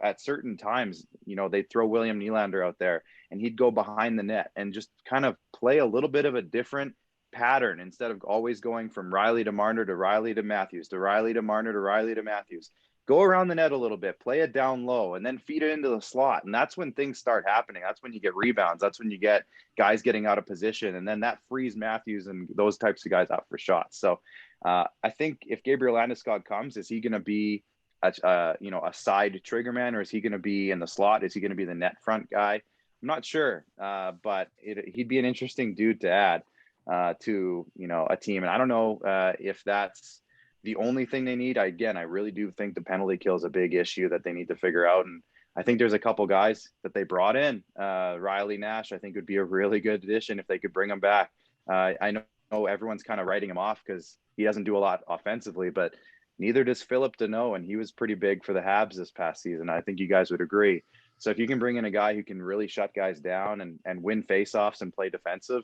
at certain times, they'd throw William Nylander out there, and he'd go behind the net and just kind of play a little bit of a different pattern, instead of always going from Riley to Marner to Riley to Matthews to Riley to Marner to Riley to Matthews. Go around the net a little bit, play it down low, and then feed it into the slot. And that's when things start happening. That's when you get rebounds. That's when you get guys getting out of position. And then that frees Matthews and those types of guys out for shots. So I think if Gabriel Landeskog comes, is he going to be a side trigger man, or is he going to be in the slot? Is he going to be the net front guy? I'm not sure, but he'd be an interesting dude to add to a team. And I don't know if that's the only thing they need. I really do think the penalty kill is a big issue that they need to figure out. And I think there's a couple guys that they brought in. Riley Nash, I think, would be a really good addition if they could bring him back. I know everyone's kind of writing him off because he doesn't do a lot offensively, but neither does Philip Deneau, and he was pretty big for the Habs this past season. I think you guys would agree. So if you can bring in a guy who can really shut guys down and win faceoffs and play defensive,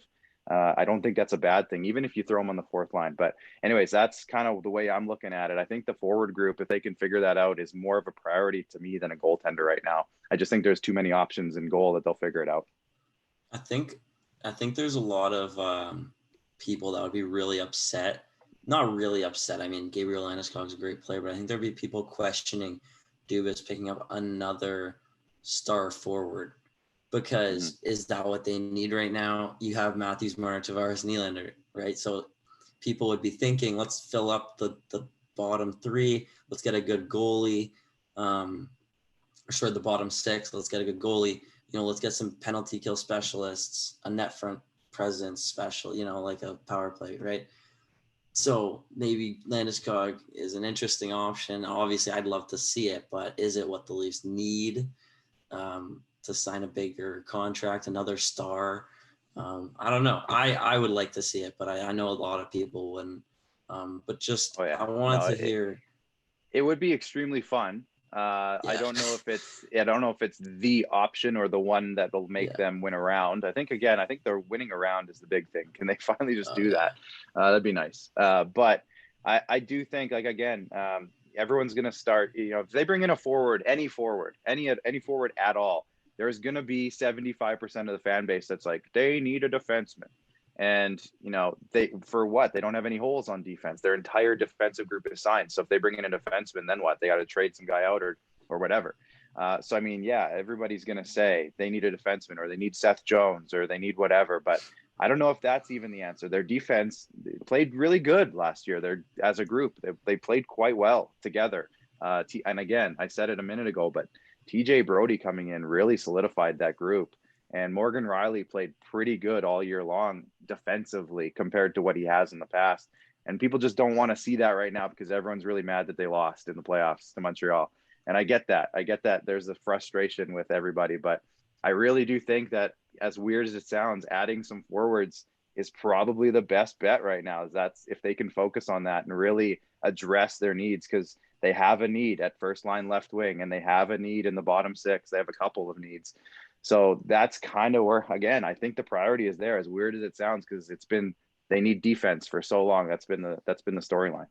I don't think that's a bad thing, even if you throw him on the fourth line. But anyways, that's kind of the way I'm looking at it. I think the forward group, if they can figure that out, is more of a priority to me than a goaltender right now. I just think there's too many options in goal that they'll figure it out. I think there's a lot of people that would be really upset. Not really upset. I mean, Gabriel Landeskog's a great player, but I think there'd be people questioning Dubas picking up another star forward. Because is that what they need right now? You have Matthews, Marner, Tavares, Nylander, right? So people would be thinking, let's fill up the bottom three. Let's get a good goalie. The bottom six. Let's get a good goalie. Let's get some penalty kill specialists, a net front presence special, like a power play, right? So maybe Landeskog is an interesting option. Obviously, I'd love to see it, but is it what the Leafs need? To sign a bigger contract, another star. I don't know. I would like to see it, but I know a lot of people wouldn't. But just I wanted to hear. It would be extremely fun. I don't know if it's the option or the one that will make them win a round. I think they're winning a round is the big thing. Can they finally just do that? That'd be nice. But I do think, like, again, everyone's going to start, if they bring in any forward at all, there's going to be 75% of the fan base that's like, they need a defenseman. And, they don't have any holes on defense. Their entire defensive group is signed. So if they bring in a defenseman, then what? They got to trade some guy out or whatever. So, I mean, everybody's going to say they need a defenseman or they need Seth Jones or they need whatever. But I don't know if that's even the answer. Their defense played really good last year. As a group, they played quite well together. And again, I said it a minute ago, but TJ Brody coming in really solidified that group. And Morgan Rielly played pretty good all year long defensively compared to what he has in the past. And people just don't want to see that right now because everyone's really mad that they lost in the playoffs to Montreal. And I get that. There's a frustration with everybody. But I really do think that, as weird as it sounds, adding some forwards is probably the best bet right now. That's if they can focus on that and really address their needs, because they have a need at first line left wing and they have a need in the bottom six. They have a couple of needs. So that's kind of where, again, I think the priority is there, as weird as it sounds, because they need defense for so long. That's been the storyline.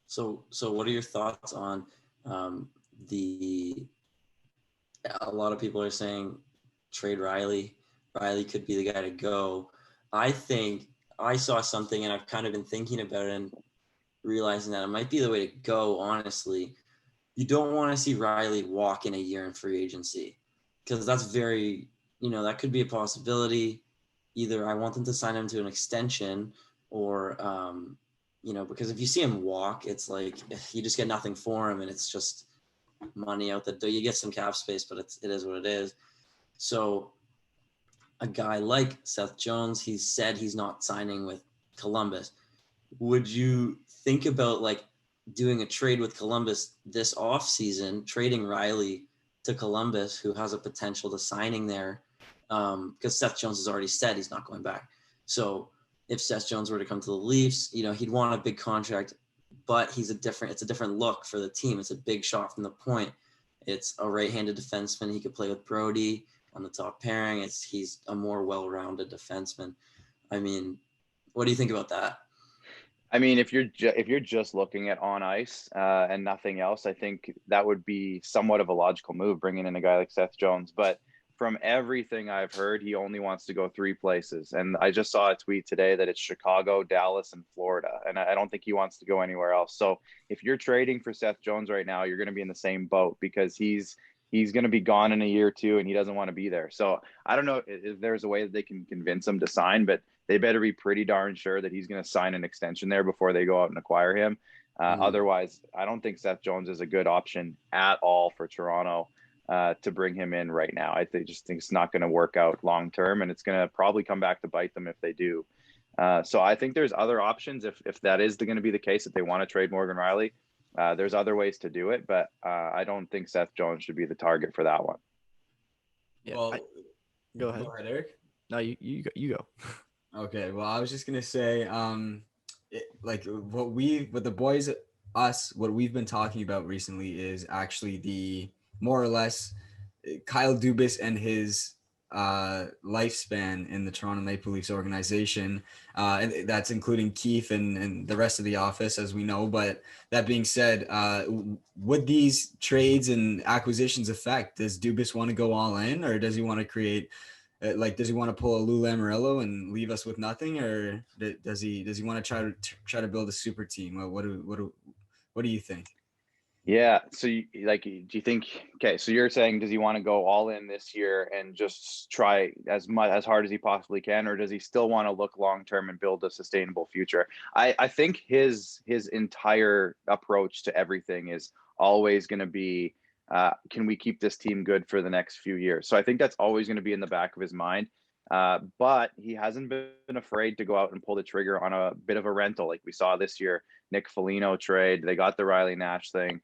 So what are your thoughts on a lot of people are saying trade Rielly. Rielly could be the guy to go. I think I saw something and I've kind of been thinking about it and realizing that it might be the way to go. Honestly, you don't want to see Rielly walk in a year in free agency, because that's very, that could be a possibility. Either I want them to sign him to an extension or, because if you see him walk, it's like you just get nothing for him and it's just money out the door. You get some cap space, but it is what it is. So a guy like Seth Jones, he said he's not signing with Columbus. Would you think about doing a trade with Columbus this offseason, trading Rielly to Columbus, who has a potential to signing there, because Seth Jones has already said he's not going back. So if Seth Jones were to come to the Leafs, he'd want a big contract, but it's a different look for the team. It's a big shot from the point. It's a right-handed defenseman. He could play with Brody on the top pairing. He's a more well-rounded defenseman. I mean, what do you think about that? I mean, if you're just looking at on ice and nothing else, I think that would be somewhat of a logical move, bringing in a guy like Seth Jones. But from everything I've heard, he only wants to go 3 places. And I just saw a tweet today that it's Chicago, Dallas, and Florida. And I don't think he wants to go anywhere else. So if you're trading for Seth Jones right now, you're going to be in the same boat, because he's going to be gone in a year or two and he doesn't want to be there. So I don't know if there's a way that they can convince him to sign, but they better be pretty darn sure that he's going to sign an extension there before they go out and acquire him. Otherwise, I don't think Seth Jones is a good option at all for Toronto to bring him in right now. I just think it's not going to work out long term, and it's going to probably come back to bite them if they do. So I think there's other options if that is going to be the case, if they want to trade Morgan Rielly. There's other ways to do it, but I don't think Seth Jones should be the target for that one. Yeah, well, go ahead, Eric. No, you go. Okay, well, I was just gonna say, what we've been talking about recently is actually the more or less Kyle Dubas and his lifespan in the Toronto Maple Leafs organization, and that's including Keith and the rest of the office, as we know. But that being said, would these trades and acquisitions affect? Does Dubas want to go all in, or does he want to create? Does he want to pull a Lou Lamoriello and leave us with nothing, or does he want to try to build a super team? What do you think? Yeah. So do you think? Okay. So you're saying, does he want to go all in this year and just try as hard as he possibly can, or does he still want to look long term and build a sustainable future? I think his entire approach to everything is always going to be, can we keep this team good for the next few years? So I think that's always going to be in the back of his mind. But he hasn't been afraid to go out and pull the trigger on a bit of a rental, like we saw this year. Nick Foligno trade. They got the Rielly Nash thing.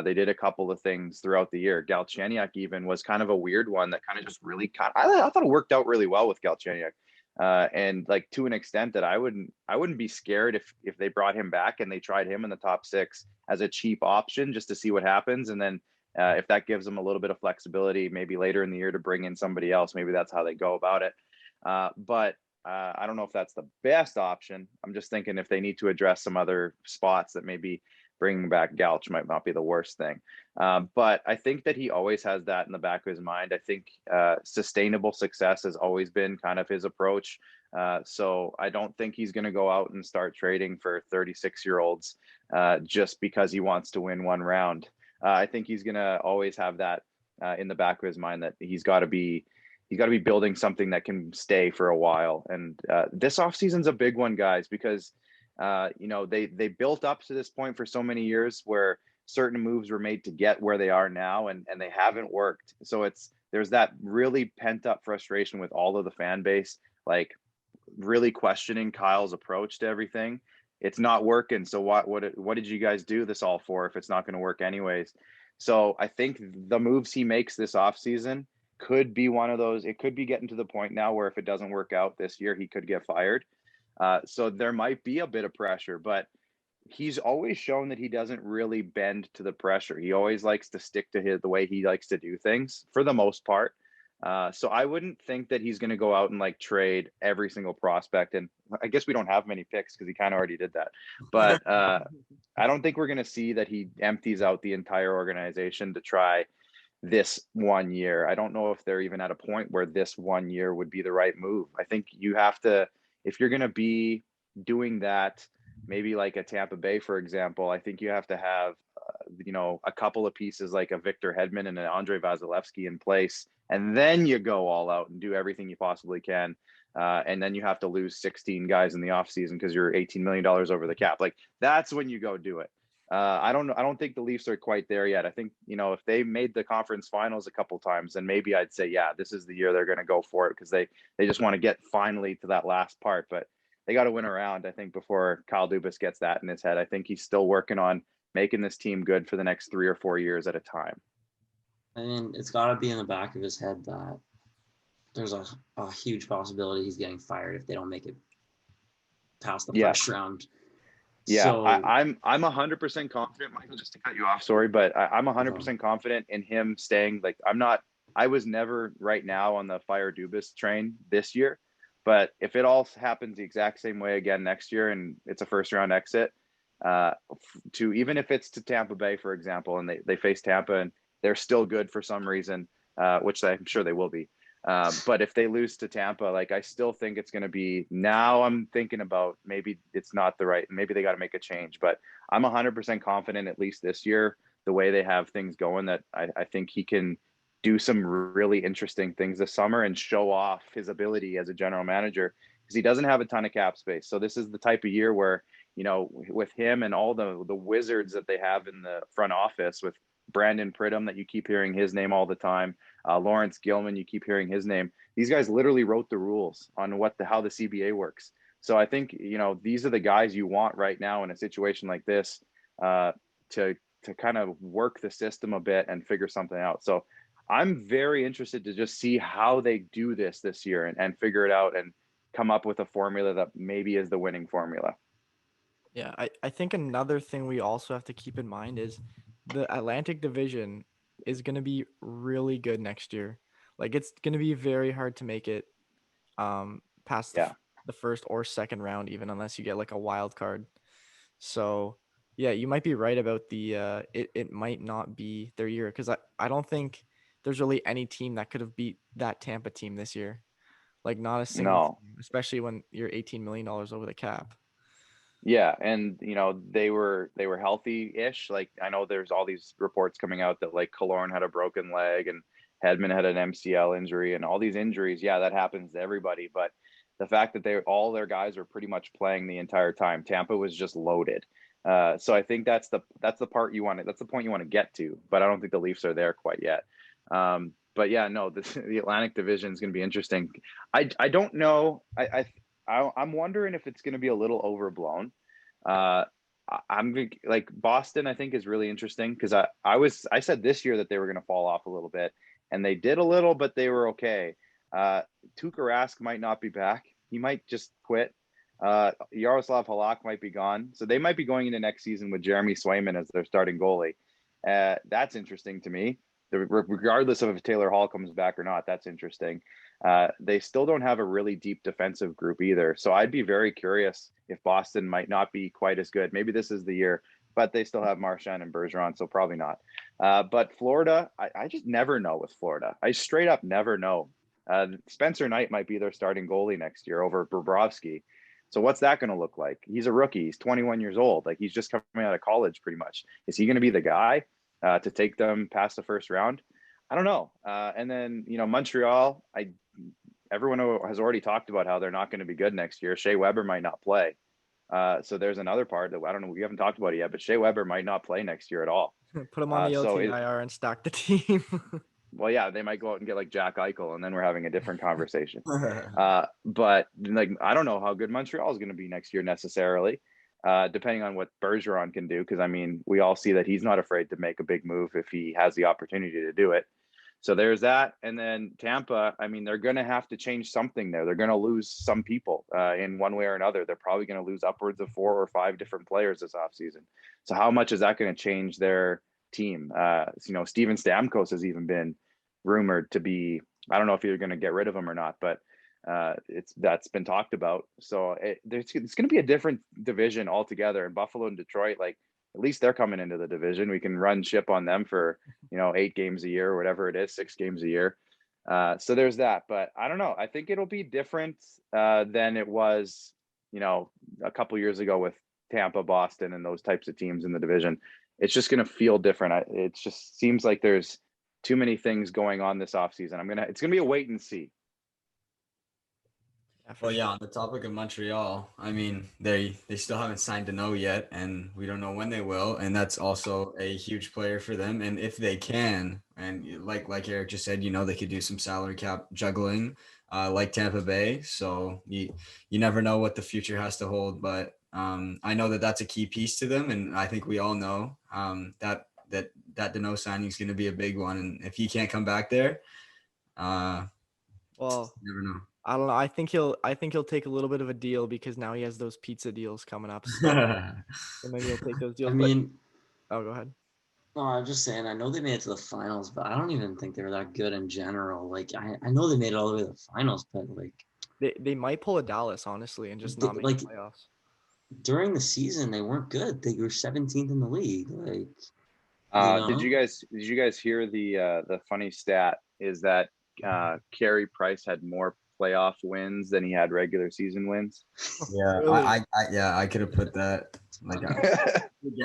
They did a couple of things throughout the year. Galchenyuk even was kind of a weird one that kind of just really I thought it worked out really well with Galchenyuk. And like to an extent that I wouldn't be scared if they brought him back and they tried him in the top 6 as a cheap option just to see what happens. And then if that gives them a little bit of flexibility, maybe later in the year to bring in somebody else, maybe that's how they go about it. But I don't know if that's the best option. I'm just thinking if they need to address some other spots, that maybe bringing back Gouch might not be the worst thing. But I think that he always has that in the back of his mind. I think sustainable success has always been kind of his approach. So I don't think he's going to go out and start trading for 36-year-olds just because he wants to win one round. I think he's going to always have that in the back of his mind, that he's got to be building something that can stay for a while. And this offseason's a big one, guys, because they built up to this point for so many years where certain moves were made to get where they are now, and they haven't worked. So there's that really pent up frustration with all of the fan base, like really questioning Kyle's approach to everything. It's not working. So what did you guys do this all for if it's not going to work anyways? So I think the moves he makes this offseason could be one of those. It could be getting to the point now where if it doesn't work out this year, he could get fired. So there might be a bit of pressure, but he's always shown that he doesn't really bend to the pressure. He always likes to stick to the way he likes to do things for the most part. So I wouldn't think that he's going to go out and like trade every single prospect. And I guess we don't have many picks because he kind of already did that. But I don't think we're going to see that he empties out the entire organization to try this 1 year. I don't know if they're even at a point where this 1 year would be the right move. I think you have to, if you're going to be doing that, maybe like a Tampa Bay, for example, I think you have to have, a couple of pieces like a Victor Hedman and an Andre Vasilevsky in place. And then you go all out and do everything you possibly can. And then you have to lose 16 guys in the offseason because you're $18 million over the cap. Like that's when you go do it. I don't think the Leafs are quite there yet. I think, if they made the conference finals a couple times, then maybe I'd say, yeah, this is the year they're going to go for it because they just want to get finally to that last part. But they got to win a round, I think, before Kyle Dubas gets that in his head. I think he's still working on making this team good for the next 3 or 4 years at a time. I mean, it's got to be in the back of his head that there's a huge possibility he's getting fired if they don't make it past the first round. Yeah, so, I'm 100% confident, Michael, just to cut you off, sorry, but I'm 100% confident in him staying. Like, I was never right now on the fire Dubas train this year, but if it all happens the exact same way again next year and it's a first round exit, even if it's to Tampa Bay, for example, and they face Tampa and they're still good for some reason, which I'm sure they will be. But if they lose to Tampa, like I still think it's going to be, now I'm thinking about maybe it's not the right, maybe they got to make a change, but I'm 100% confident at least this year, the way they have things going, that I think he can do some really interesting things this summer and show off his ability as a general manager because he doesn't have a ton of cap space. So this is the type of year where, with him and all the wizards that they have in the front office with Brandon Pridham, that you keep hearing his name all the time, Lawrence Gilman, you keep hearing his name. These guys literally wrote the rules on how the CBA works. So I think, these are the guys you want right now in a situation like this to kind of work the system a bit and figure something out. So I'm very interested to just see how they do this year and figure it out and come up with a formula that maybe is the winning formula. Yeah, I think another thing we also have to keep in mind is the Atlantic Division is going to be really good next year. Like, it's going to be very hard to make it past the first or second round, even unless you get like a wild card. So, yeah, you might be right about the it might not be their year because I don't think there's really any team that could have beat that Tampa team this year. Like, not a single team, especially when you're $18 million over the cap. Yeah, and they were healthy-ish. Like, I know there's all these reports coming out that like Killorn had a broken leg and Hedman had an MCL injury and all these injuries. Yeah, that happens to everybody. But the fact that all their guys were pretty much playing the entire time, Tampa was just loaded. So I think that's the part you want. That's the point you want to get to. But I don't think the Leafs are there quite yet. But yeah, no, the Atlantic Division is going to be interesting. I don't know. I'm wondering if it's going to be a little overblown. I'm like Boston, I think is really interesting because I said this year that they were going to fall off a little bit and they did a little, but they were okay. Tuukka Rask might not be back he might just quit. Yaroslav Halak might be gone. So they might be going into next season with Jeremy Swayman as their starting goalie. That's interesting to me. Regardless of if Taylor Hall comes back or not, that's interesting. They still don't have a really deep defensive group either. So I'd be very curious if Boston might not be quite as good. Maybe this is the year, but they still have Marchand and Bergeron, so probably not. But Florida, I just never know with Florida. I straight up never know. Spencer Knight might be their starting goalie next year over Bobrovsky. So what's that going to look like? He's a rookie. He's 21 years old. Like, he's just coming out of college pretty much. Is he going to be the guy to take them past the first round? I don't know. And then, Montreal, everyone has already talked about how they're not going to be good next year. Shea Weber might not play. So there's another part that I don't know. We haven't talked about it yet, but Shea Weber might not play next year at all. Put him on the LTIR and stack the team. Well, yeah, they might go out and get like Jack Eichel, and then we're having a different conversation. But like, I don't know how good Montreal is going to be next year necessarily, depending on what Bergeron can do. Because I mean, we all see that he's not afraid to make a big move if he has the opportunity to do it. So there's that. And then Tampa, I mean, they're going to have to change something there. They're going to lose some people in one way or another. They're probably going to lose upwards of 4 or 5 different players this offseason. So how much is that going to change their team? Steven Stamkos has even been rumored to be, I don't know if you're going to get rid of him or not, but that's been talked about. So it's going to be a different division altogether. And Buffalo and Detroit, like, at least they're coming into the division. We can run ship on them for 8 games a year or whatever it is, 6 games a year. So there's that. But I don't know. I think it'll be different than it was a couple years ago with Tampa, Boston, and those types of teams in the division. It's just going to feel different. It just seems like there's too many things going on this offseason. It's going to be a wait and see. Well, yeah, on the topic of Montreal, I mean, they still haven't signed Deneau yet, and we don't know when they will, and that's also a huge player for them. And if they can, and like Eric just said, they could do some salary cap juggling, like Tampa Bay. So you never know what the future has to hold, but I know that that's a key piece to them, and I think we all know that Deneau signing is going to be a big one, and if he can't come back there, well, you never know. I don't know. I think he'll take a little bit of a deal because now he has those pizza deals coming up. So maybe he'll take those deals. I mean, go ahead. No, I'm just saying. I know they made it to the finals, but I don't even think they were that good in general. Like, I know they made it all the way to the finals, but like they might pull a Dallas, honestly, and just not make the playoffs. During the season, they weren't good. They were 17th in the league. Did you guys hear the funny stat? Is that Carey Price had more playoff wins than he had regular season wins? Yeah, really? I could have put that.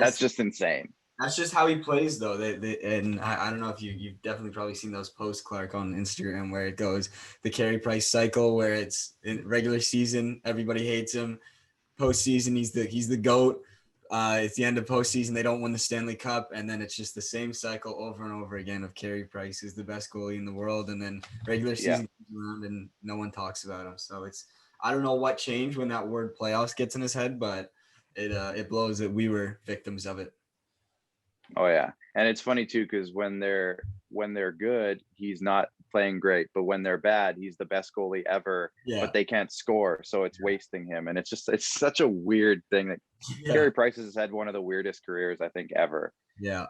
That's just insane. That's just how he plays, though. And I don't know if you've definitely probably seen those posts, Clarke, on Instagram where it goes the Carey Price cycle, where it's in regular season everybody hates him, postseason he's the GOAT. It's the end of postseason, they don't win the Stanley Cup, and then it's just the same cycle over and over again of Carey Price is the best goalie in the world, and then regular season comes around and no one talks about him. So I don't know what changed when that word playoffs gets in his head, but it blows that we were victims of it. Oh yeah, and it's funny too because when they're good, he's not playing great, but when they're bad, he's the best goalie ever. Yeah. But they can't score, so it's wasting him, and it's such a weird thing that Carey Price has had one of the weirdest careers I think ever. Yeah.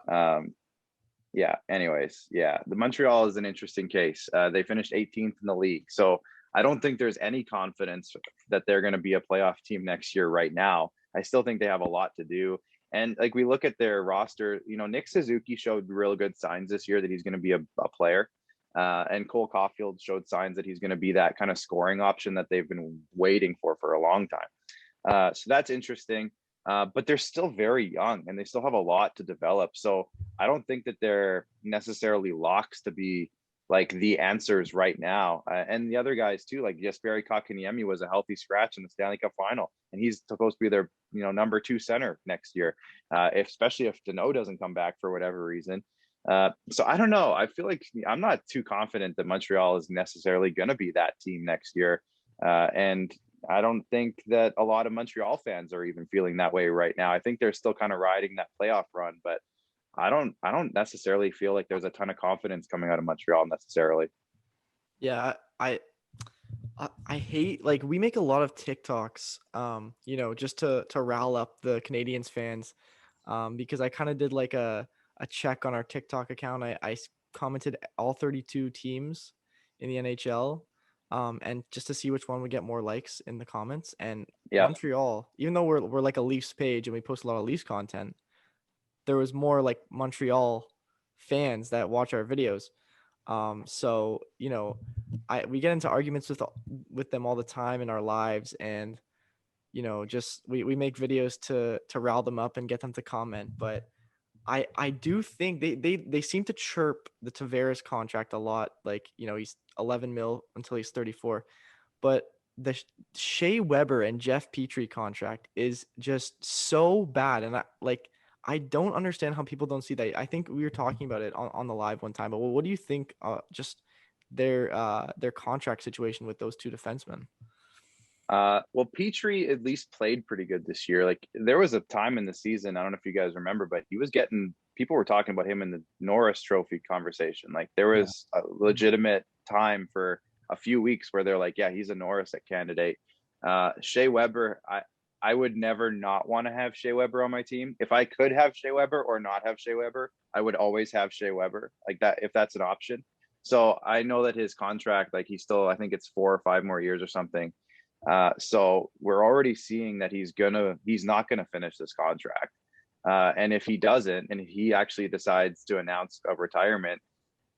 Yeah. Anyways, the Montreal is an interesting case. They finished 18th in the league, so I don't think there's any confidence that they're going to be a playoff team next year. Right now, I still think they have a lot to do. And like we look at their roster, Nick Suzuki showed real good signs this year that he's going to be a player. And Cole Caulfield showed signs that he's going to be that kind of scoring option that they've been waiting for a long time. So that's interesting. But they're still very young and they still have a lot to develop. So I don't think that they're necessarily locks to be like the answers right now. And the other guys too, like Jesperi Kotkaniemi was a healthy scratch in the Stanley Cup final, and he's supposed to be their number 2 center next year, especially if Deneau doesn't come back for whatever reason. So I don't know. I feel like I'm not too confident that Montreal is necessarily going to be that team next year. And I don't think that a lot of Montreal fans are even feeling that way right now. I think they're still kind of riding that playoff run, but I don't necessarily feel like there's a ton of confidence coming out of Montreal necessarily. Yeah, I hate, like, we make a lot of TikToks, just to rile up the Canadians fans, because I kind of did like a check on our TikTok account. Commented all 32 teams in the NHL, and just to see which one would get more likes in the comments. And Yeah. Montreal, even though we're like a Leafs page and we post a lot of Leafs content, there was more like Montreal fans that watch our videos. So we get into arguments with them all the time in our lives, and just we make videos to rile them up and get them to comment. But I do think they seem to chirp the Tavares contract a lot. Like, he's 11 mil until he's 34, but the Shea Weber and Jeff Petrie contract is just so bad, and I don't understand how people don't see that. I think we were talking about it on the live one time. But what do you think? Just their contract situation with those two defensemen. Well, Petrie at least played pretty good this year. Like, there was a time in the season, I don't know if you guys remember, but people were talking about him in the Norris Trophy conversation. Like, there was a legitimate time for a few weeks where they're like, yeah, he's a Norris candidate. Shea Weber, I would never not want to have Shea Weber on my team. If I could have Shea Weber or not have Shea Weber, I would always have Shea Weber, like that, if that's an option. So I know that his contract, like, he's still, I think it's 4 or 5 more years or something. So we're already seeing that he's not gonna finish this contract. And if he doesn't, and if he actually decides to announce a retirement,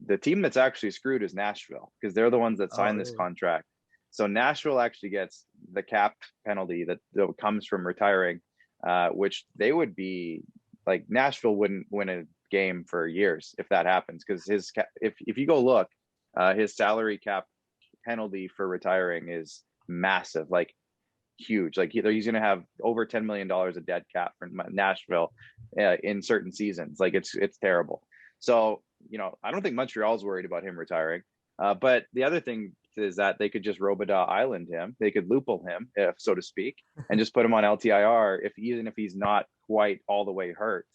the team that's actually screwed is Nashville, because they're the ones that signed this contract. So Nashville actually gets the cap penalty that comes from retiring, which they would be like, Nashville wouldn't win a game for years if that happens, because if you go look, his salary cap penalty for retiring is massive, like huge. Like, he's going to have over $10 million of dead cap for Nashville in certain seasons. Like, it's terrible. So, I don't think Montreal's worried about him retiring. But the other thing is that they could just Robidas Island him. They could loophole him, so to speak, and just put him on LTIR even if he's not quite all the way hurt.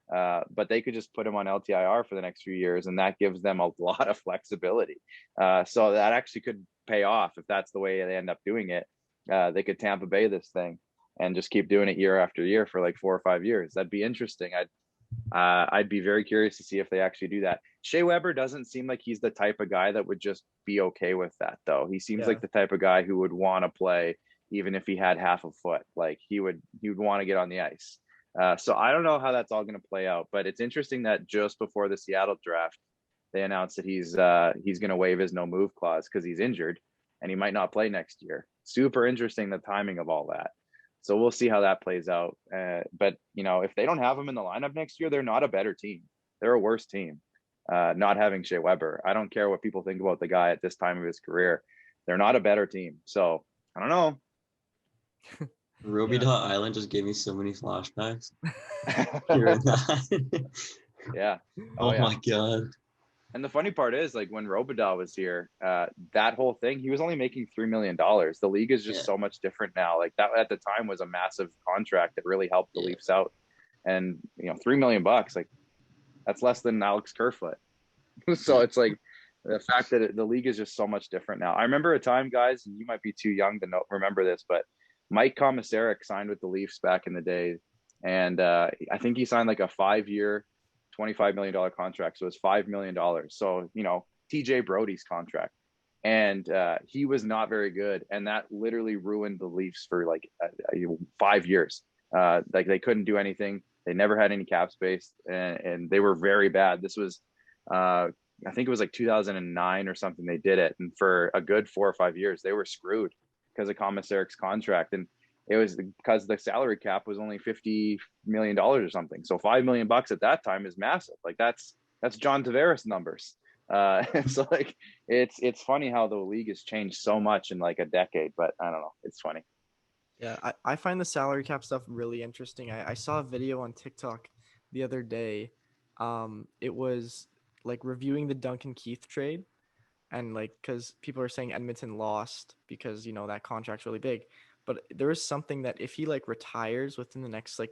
But they could just put him on LTIR for the next few years, and that gives them a lot of flexibility. So that actually could pay off if that's the way they end up doing it. They could Tampa Bay this thing and just keep doing it year after year for like 4 or 5 years. That'd be interesting. I'd be very curious to see if they actually do that. Shea Weber doesn't seem like he's the type of guy that would just be okay with that, though. He seems like the type of guy who would want to play even if he had half a foot. Like, he would want to get on the ice. So I don't know how that's all going to play out, but it's interesting that just before the Seattle draft, they announced that he's going to waive his no move clause because he's injured and he might not play next year. Super interesting, the timing of all that. So we'll see how that plays out. But if they don't have him in the lineup next year, they're not a better team. They're a worse team. Not having Shea Weber. I don't care what people think about the guy at this time of his career. They're not a better team. So I don't know. Robidas Island just gave me so many flashbacks. Yeah. Oh my God. And the funny part is, like, when Robidas was here, that whole thing, he was only making $3 million. The league is just so much different now. Like, that at the time was a massive contract that really helped the Leafs out. And $3 million, like, that's less than Alex Kerfoot. So it's like, the fact that the league is just so much different now. I remember a time, guys, and you might be too young to remember this, but Mike Komisarek signed with the Leafs back in the day, and I think he signed like a 5-year, $25 million contract. So it's $5 million. So, TJ Brody's contract. And he was not very good. And that literally ruined the Leafs for like 5 years. Like, they couldn't do anything. They never had any cap space, and they were very bad. This was, I think it was like 2009 or something. They did it. And for a good 4 or 5 years, they were screwed because of Komisarek's contract. And it was because the salary cap was only $50 million or something. So $5 million at that time is massive. Like, that's John Tavares numbers. So like, it's funny how the league has changed so much in like a decade, but I don't know. It's funny. Yeah, I find the salary cap stuff really interesting. I saw a video on TikTok the other day. It was like reviewing the Duncan Keith trade, and like, because people are saying Edmonton lost because that contract's really big. But there is something that if he like retires within the next like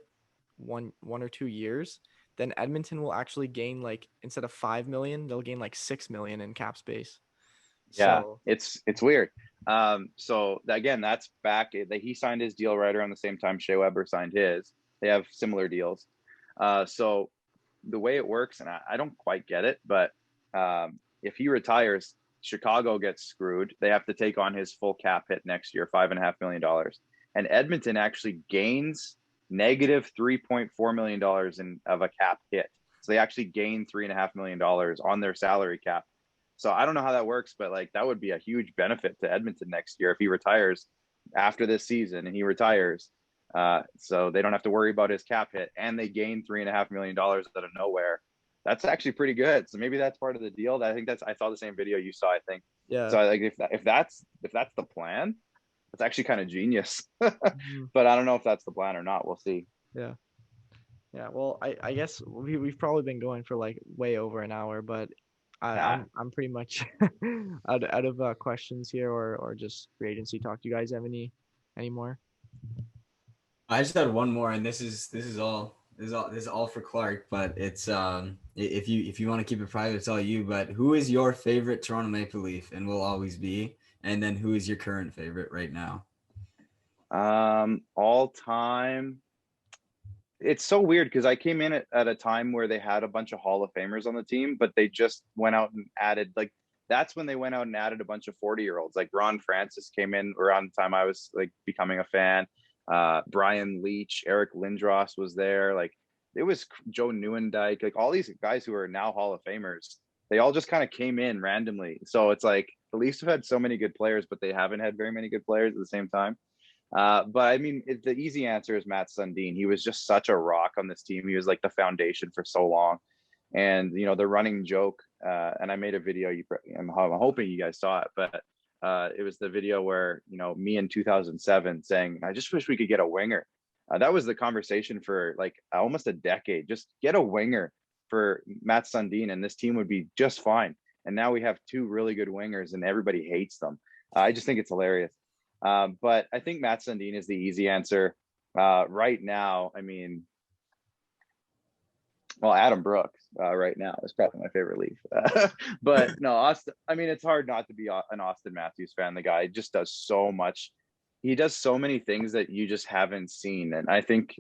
one or 2 years, then Edmonton will actually gain, like, instead of $5 million, they'll gain like $6 million in cap space. Yeah, So it's weird. So again, that's back. He signed his deal right around the same time Shea Weber signed his. They have similar deals. So the way it works, and I don't quite get it, but if he retires, Chicago gets screwed. They have to take on his full cap hit next year, $5.5 million. And Edmonton actually gains negative $3.4 million of a cap hit. So they actually gain $3.5 million on their salary cap. So I don't know how that works, but like that would be a huge benefit to Edmonton next year if he retires after this season and he retires. So they don't have to worry about his cap hit, and they gain $3.5 million out of nowhere. That's actually pretty good. So maybe that's part of the deal. I saw the same video you saw, I think. Yeah. So like if that's the plan, it's actually kind of genius. But I don't know if that's the plan or not. We'll see. Yeah. Yeah. Well, I guess we've probably been going for like way over an hour, but I'm pretty much out of questions here or just free agency talk. Do you guys have any more? I just had one more, and this is all for Clarke, but it's if you want to keep it private, it's all you. But who is your favorite Toronto Maple Leaf and will always be? And then who is your current favorite right now? All time. It's so weird because I came in at a time where they had a bunch of Hall of Famers on the team, but they just went out and added, like, that's when they went out and added a bunch of 40-year-olds. Like Ron Francis came in around the time I was like becoming a fan. Brian Leach, Eric Lindros was there. Like it was Joe Nieuwendyk, like all these guys who are now Hall of Famers. They all just kind of came in randomly. So it's like the Leafs have had so many good players, but they haven't had very many good players at the same time. But I mean, the easy answer is Matt Sundin. He was just such a rock on this team. He was like the foundation for so long. And, you know, the running joke, and I made a video, I'm hoping you guys saw it, but it was the video where, you know, me in 2007 saying, I just wish we could get a winger. That was the conversation for like almost a decade. Just get a winger for Matt Sundin and this team would be just fine. And now we have two really good wingers and everybody hates them. I just think it's hilarious. But I think Matt Sundin is the easy answer. Right now, I mean, well, Adam Brooks right now is probably my favorite Leaf. But no, Austin, I mean, it's hard not to be an Austin Matthews fan. The guy just does so much. He does so many things that you just haven't seen. And I think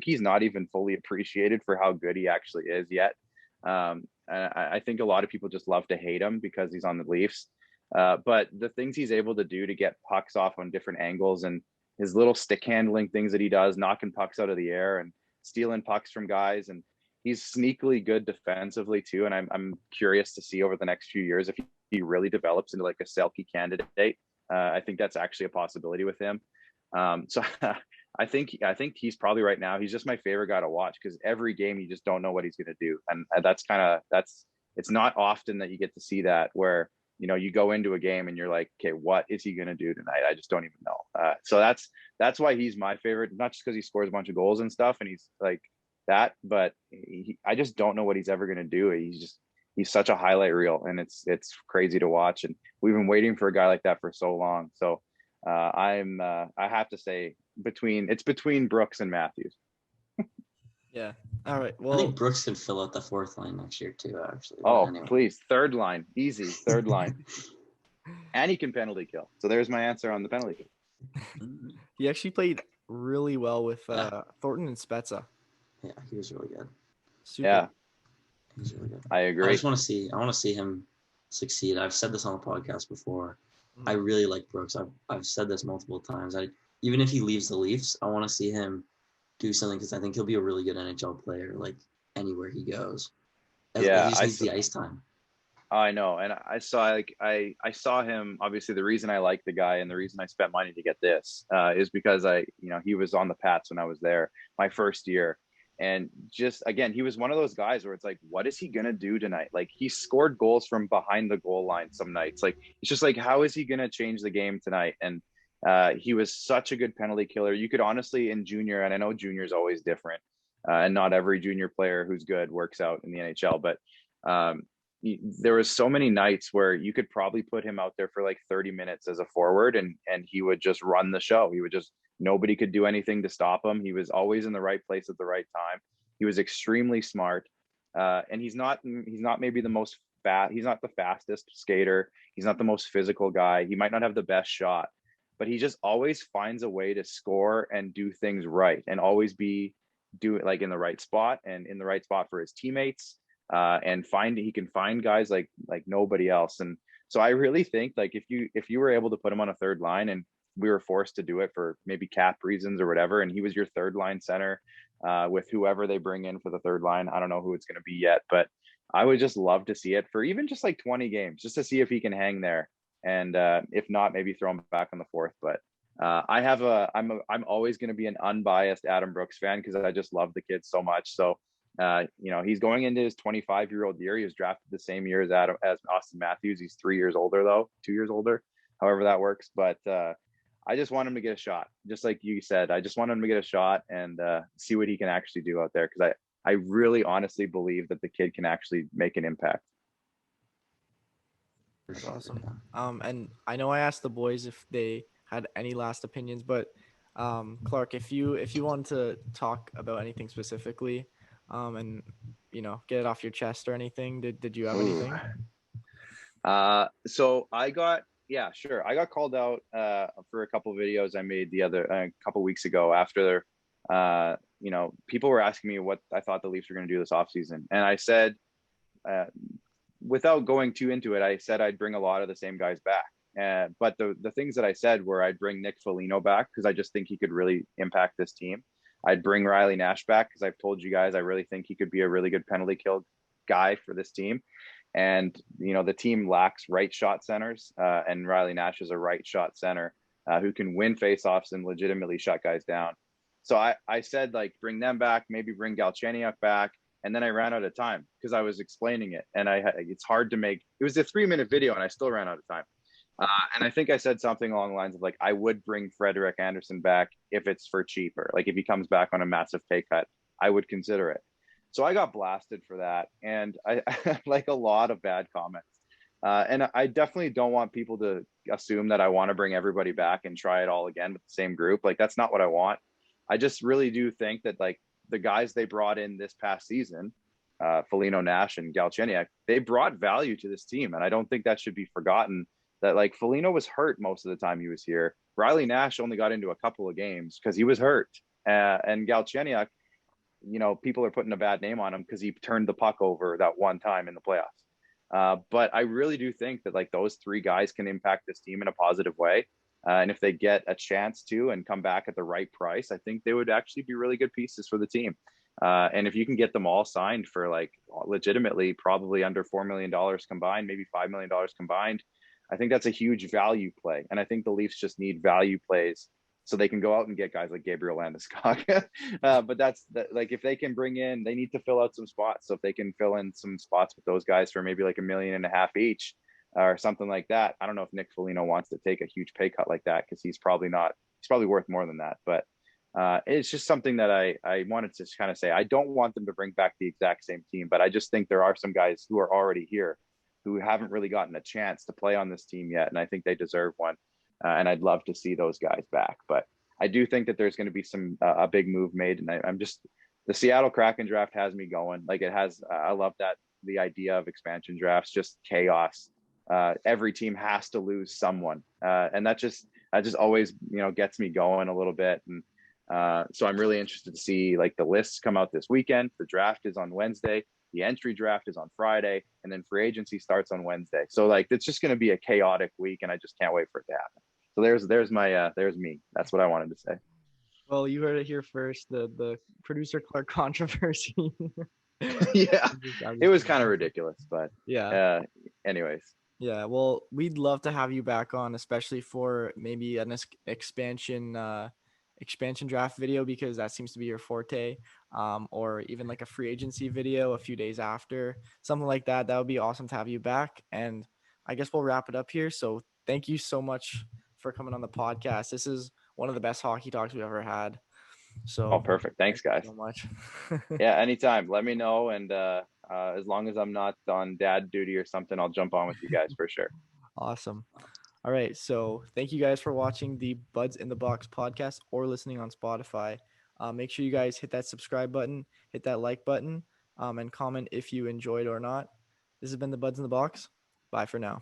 he's not even fully appreciated for how good he actually is yet. And I think a lot of people just love to hate him because he's on the Leafs. But the things he's able to do to get pucks off on different angles and his little stick handling things that he does, knocking pucks out of the air and stealing pucks from guys. And he's sneakily good defensively too. And I'm curious to see over the next few years if he really develops into like a Selke candidate. I think that's actually a possibility with him. So I think he's probably right now, he's just my favorite guy to watch because every game you just don't know what he's going to do. And it's not often that you get to see that where, you know, you go into a game and you're like, okay, what is he going to do tonight? I just don't even know. So that's why he's my favorite, not just because he scores a bunch of goals and stuff and he's like that, but I just don't know what he's ever going to do. He's such a highlight reel and it's crazy to watch. And we've been waiting for a guy like that for so long. So I have to say between Brooks and Matthews. Yeah. All right. Well, I think Brooks could fill out the fourth line next year too, actually. Anyway. Please. Third line. Easy. Third line. And he can penalty kill. So there's my answer on the penalty kill. He actually played really well with Thornton and Spezza. Yeah, he was really good. Super. Yeah. He was really good. I agree. I want to see him succeed. I've said this on the podcast before. I really like Brooks. I've said this multiple times. Even if he leaves the Leafs, I want to see him do something because I think he'll be a really good NHL player, like anywhere he goes. He just needs the ice time. I know, and I saw him. Obviously, the reason I like the guy and the reason I spent money to get this is because he was on the Pats when I was there my first year, and just again, he was one of those guys where it's like, what is he gonna do tonight? Like he scored goals from behind the goal line some nights. Like it's just like, how is he gonna change the game tonight? And he was such a good penalty killer. You could honestly in junior, and I know junior is always different, and not every junior player who's good works out in the NHL, but there was so many nights where you could probably put him out there for like 30 minutes as a forward and he would just run the show. Nobody could do anything to stop him. He was always in the right place at the right time. He was extremely smart. And he's not maybe the most he's not the fastest skater. He's not the most physical guy. He might not have the best shot, but he just always finds a way to score and do things right, and always do it like in the right spot and in the right spot for his teammates. And he can find guys like nobody else. And so I really think like if you were able to put him on a third line, and we were forced to do it for maybe cap reasons or whatever, and he was your third line center with whoever they bring in for the third line. I don't know who it's going to be yet, but I would just love to see it for even just like 20 games, just to see if he can hang there. And if not, maybe throw him back on the fourth. But I'm always going to be an unbiased Adam Brooks fan because I just love the kid so much. So he's going into his 25-year-old year. He was drafted the same year as Austin Matthews. He's 3 years older though, 2 years older, however that works. But I just want him to get a shot, just like you said. I just want him to get a shot and see what he can actually do out there, because I really honestly believe that the kid can actually make an impact. That's awesome. And I know I asked the boys if they had any last opinions, but Clarke, if you wanted to talk about anything specifically, and get it off your chest or anything, did you have anything? So I got called out for a couple of videos I made a couple weeks ago after people were asking me what I thought the Leafs were going to do this offseason. And I said, without going too into it, I said I'd bring a lot of the same guys back. But the things that I said were I'd bring Nick Foligno back because I just think he could really impact this team. I'd bring Riley Nash back because I've told you guys I really think he could be a really good penalty kill guy for this team. And, the team lacks right shot centers, and Riley Nash is a right shot center who can win faceoffs and legitimately shut guys down. So I said, like, bring them back, maybe bring Galchenyuk back. And then I ran out of time because I was explaining it. And it's hard to make. It was a 3-minute video and I still ran out of time. And I think I said something along the lines of, like, I would bring Frederik Andersen back if it's for cheaper. Like, if he comes back on a massive pay cut, I would consider it. So I got blasted for that. And I like a lot of bad comments. And I definitely don't want people to assume that I want to bring everybody back and try it all again with the same group. Like, that's not what I want. I just really do think that, like, the guys they brought in this past season, Foligno, Nash, and Galchenyuk, they brought value to this team. And I don't think that should be forgotten, that, like, Foligno was hurt most of the time he was here. Riley Nash only got into a couple of games because he was hurt. And Galchenyuk, people are putting a bad name on him because he turned the puck over that one time in the playoffs. But I really do think that, like, those three guys can impact this team in a positive way. And if they get a chance to and come back at the right price, I think they would actually be really good pieces for the team. And if you can get them all signed for, like, legitimately probably under $4 million combined, maybe $5 million combined, I think that's a huge value play. And I think the Leafs just need value plays so they can go out and get guys like Gabriel Landeskog. But like, if they can bring in, they need to fill out some spots. So if they can fill in some spots with those guys for maybe like $1.5 million each, or something like that. I don't know if Nick Foligno wants to take a huge pay cut like that, because he's probably worth more than that. But it's just something that I wanted to kind of say. I don't want them to bring back the exact same team, but I just think there are some guys who are already here who haven't really gotten a chance to play on this team yet, and I think they deserve one. And I'd love to see those guys back. But I do think that there's going to be a big move made, and I'm just, the Seattle Kraken draft has me going. Like, it has. I love that, the idea of expansion drafts, just chaos. Every team has to lose someone, and that just always gets me going a little bit. And so I'm really interested to see, like, the lists come out this weekend. The draft is on Wednesday, the entry draft is on Friday, and then free agency starts on Wednesday. So, like, it's just going to be a chaotic week, and I just can't wait for it to happen. So there's me. That's what I wanted to say. Well, you heard it here first. The producer Clarke controversy. Yeah, it was kind of ridiculous, but yeah. Anyways. Yeah, well, we'd love to have you back on, especially for maybe an expansion draft video, because that seems to be your forte, or even like a free agency video a few days after, something like that. That would be awesome to have you back. And I guess we'll wrap it up here. So thank you so much for coming on the podcast. This is one of the best hockey talks we've ever had. So perfect. Thanks, guys. So much. Yeah, anytime. Let me know, and as long as I'm not on dad duty or something, I'll jump on with you guys for sure. Awesome. All right, so thank you guys for watching the Buds in the Box podcast or listening on Spotify. Make sure you guys hit that subscribe button, hit that like button, and comment if you enjoyed or not. This has been the Buds in the Box. Bye for now.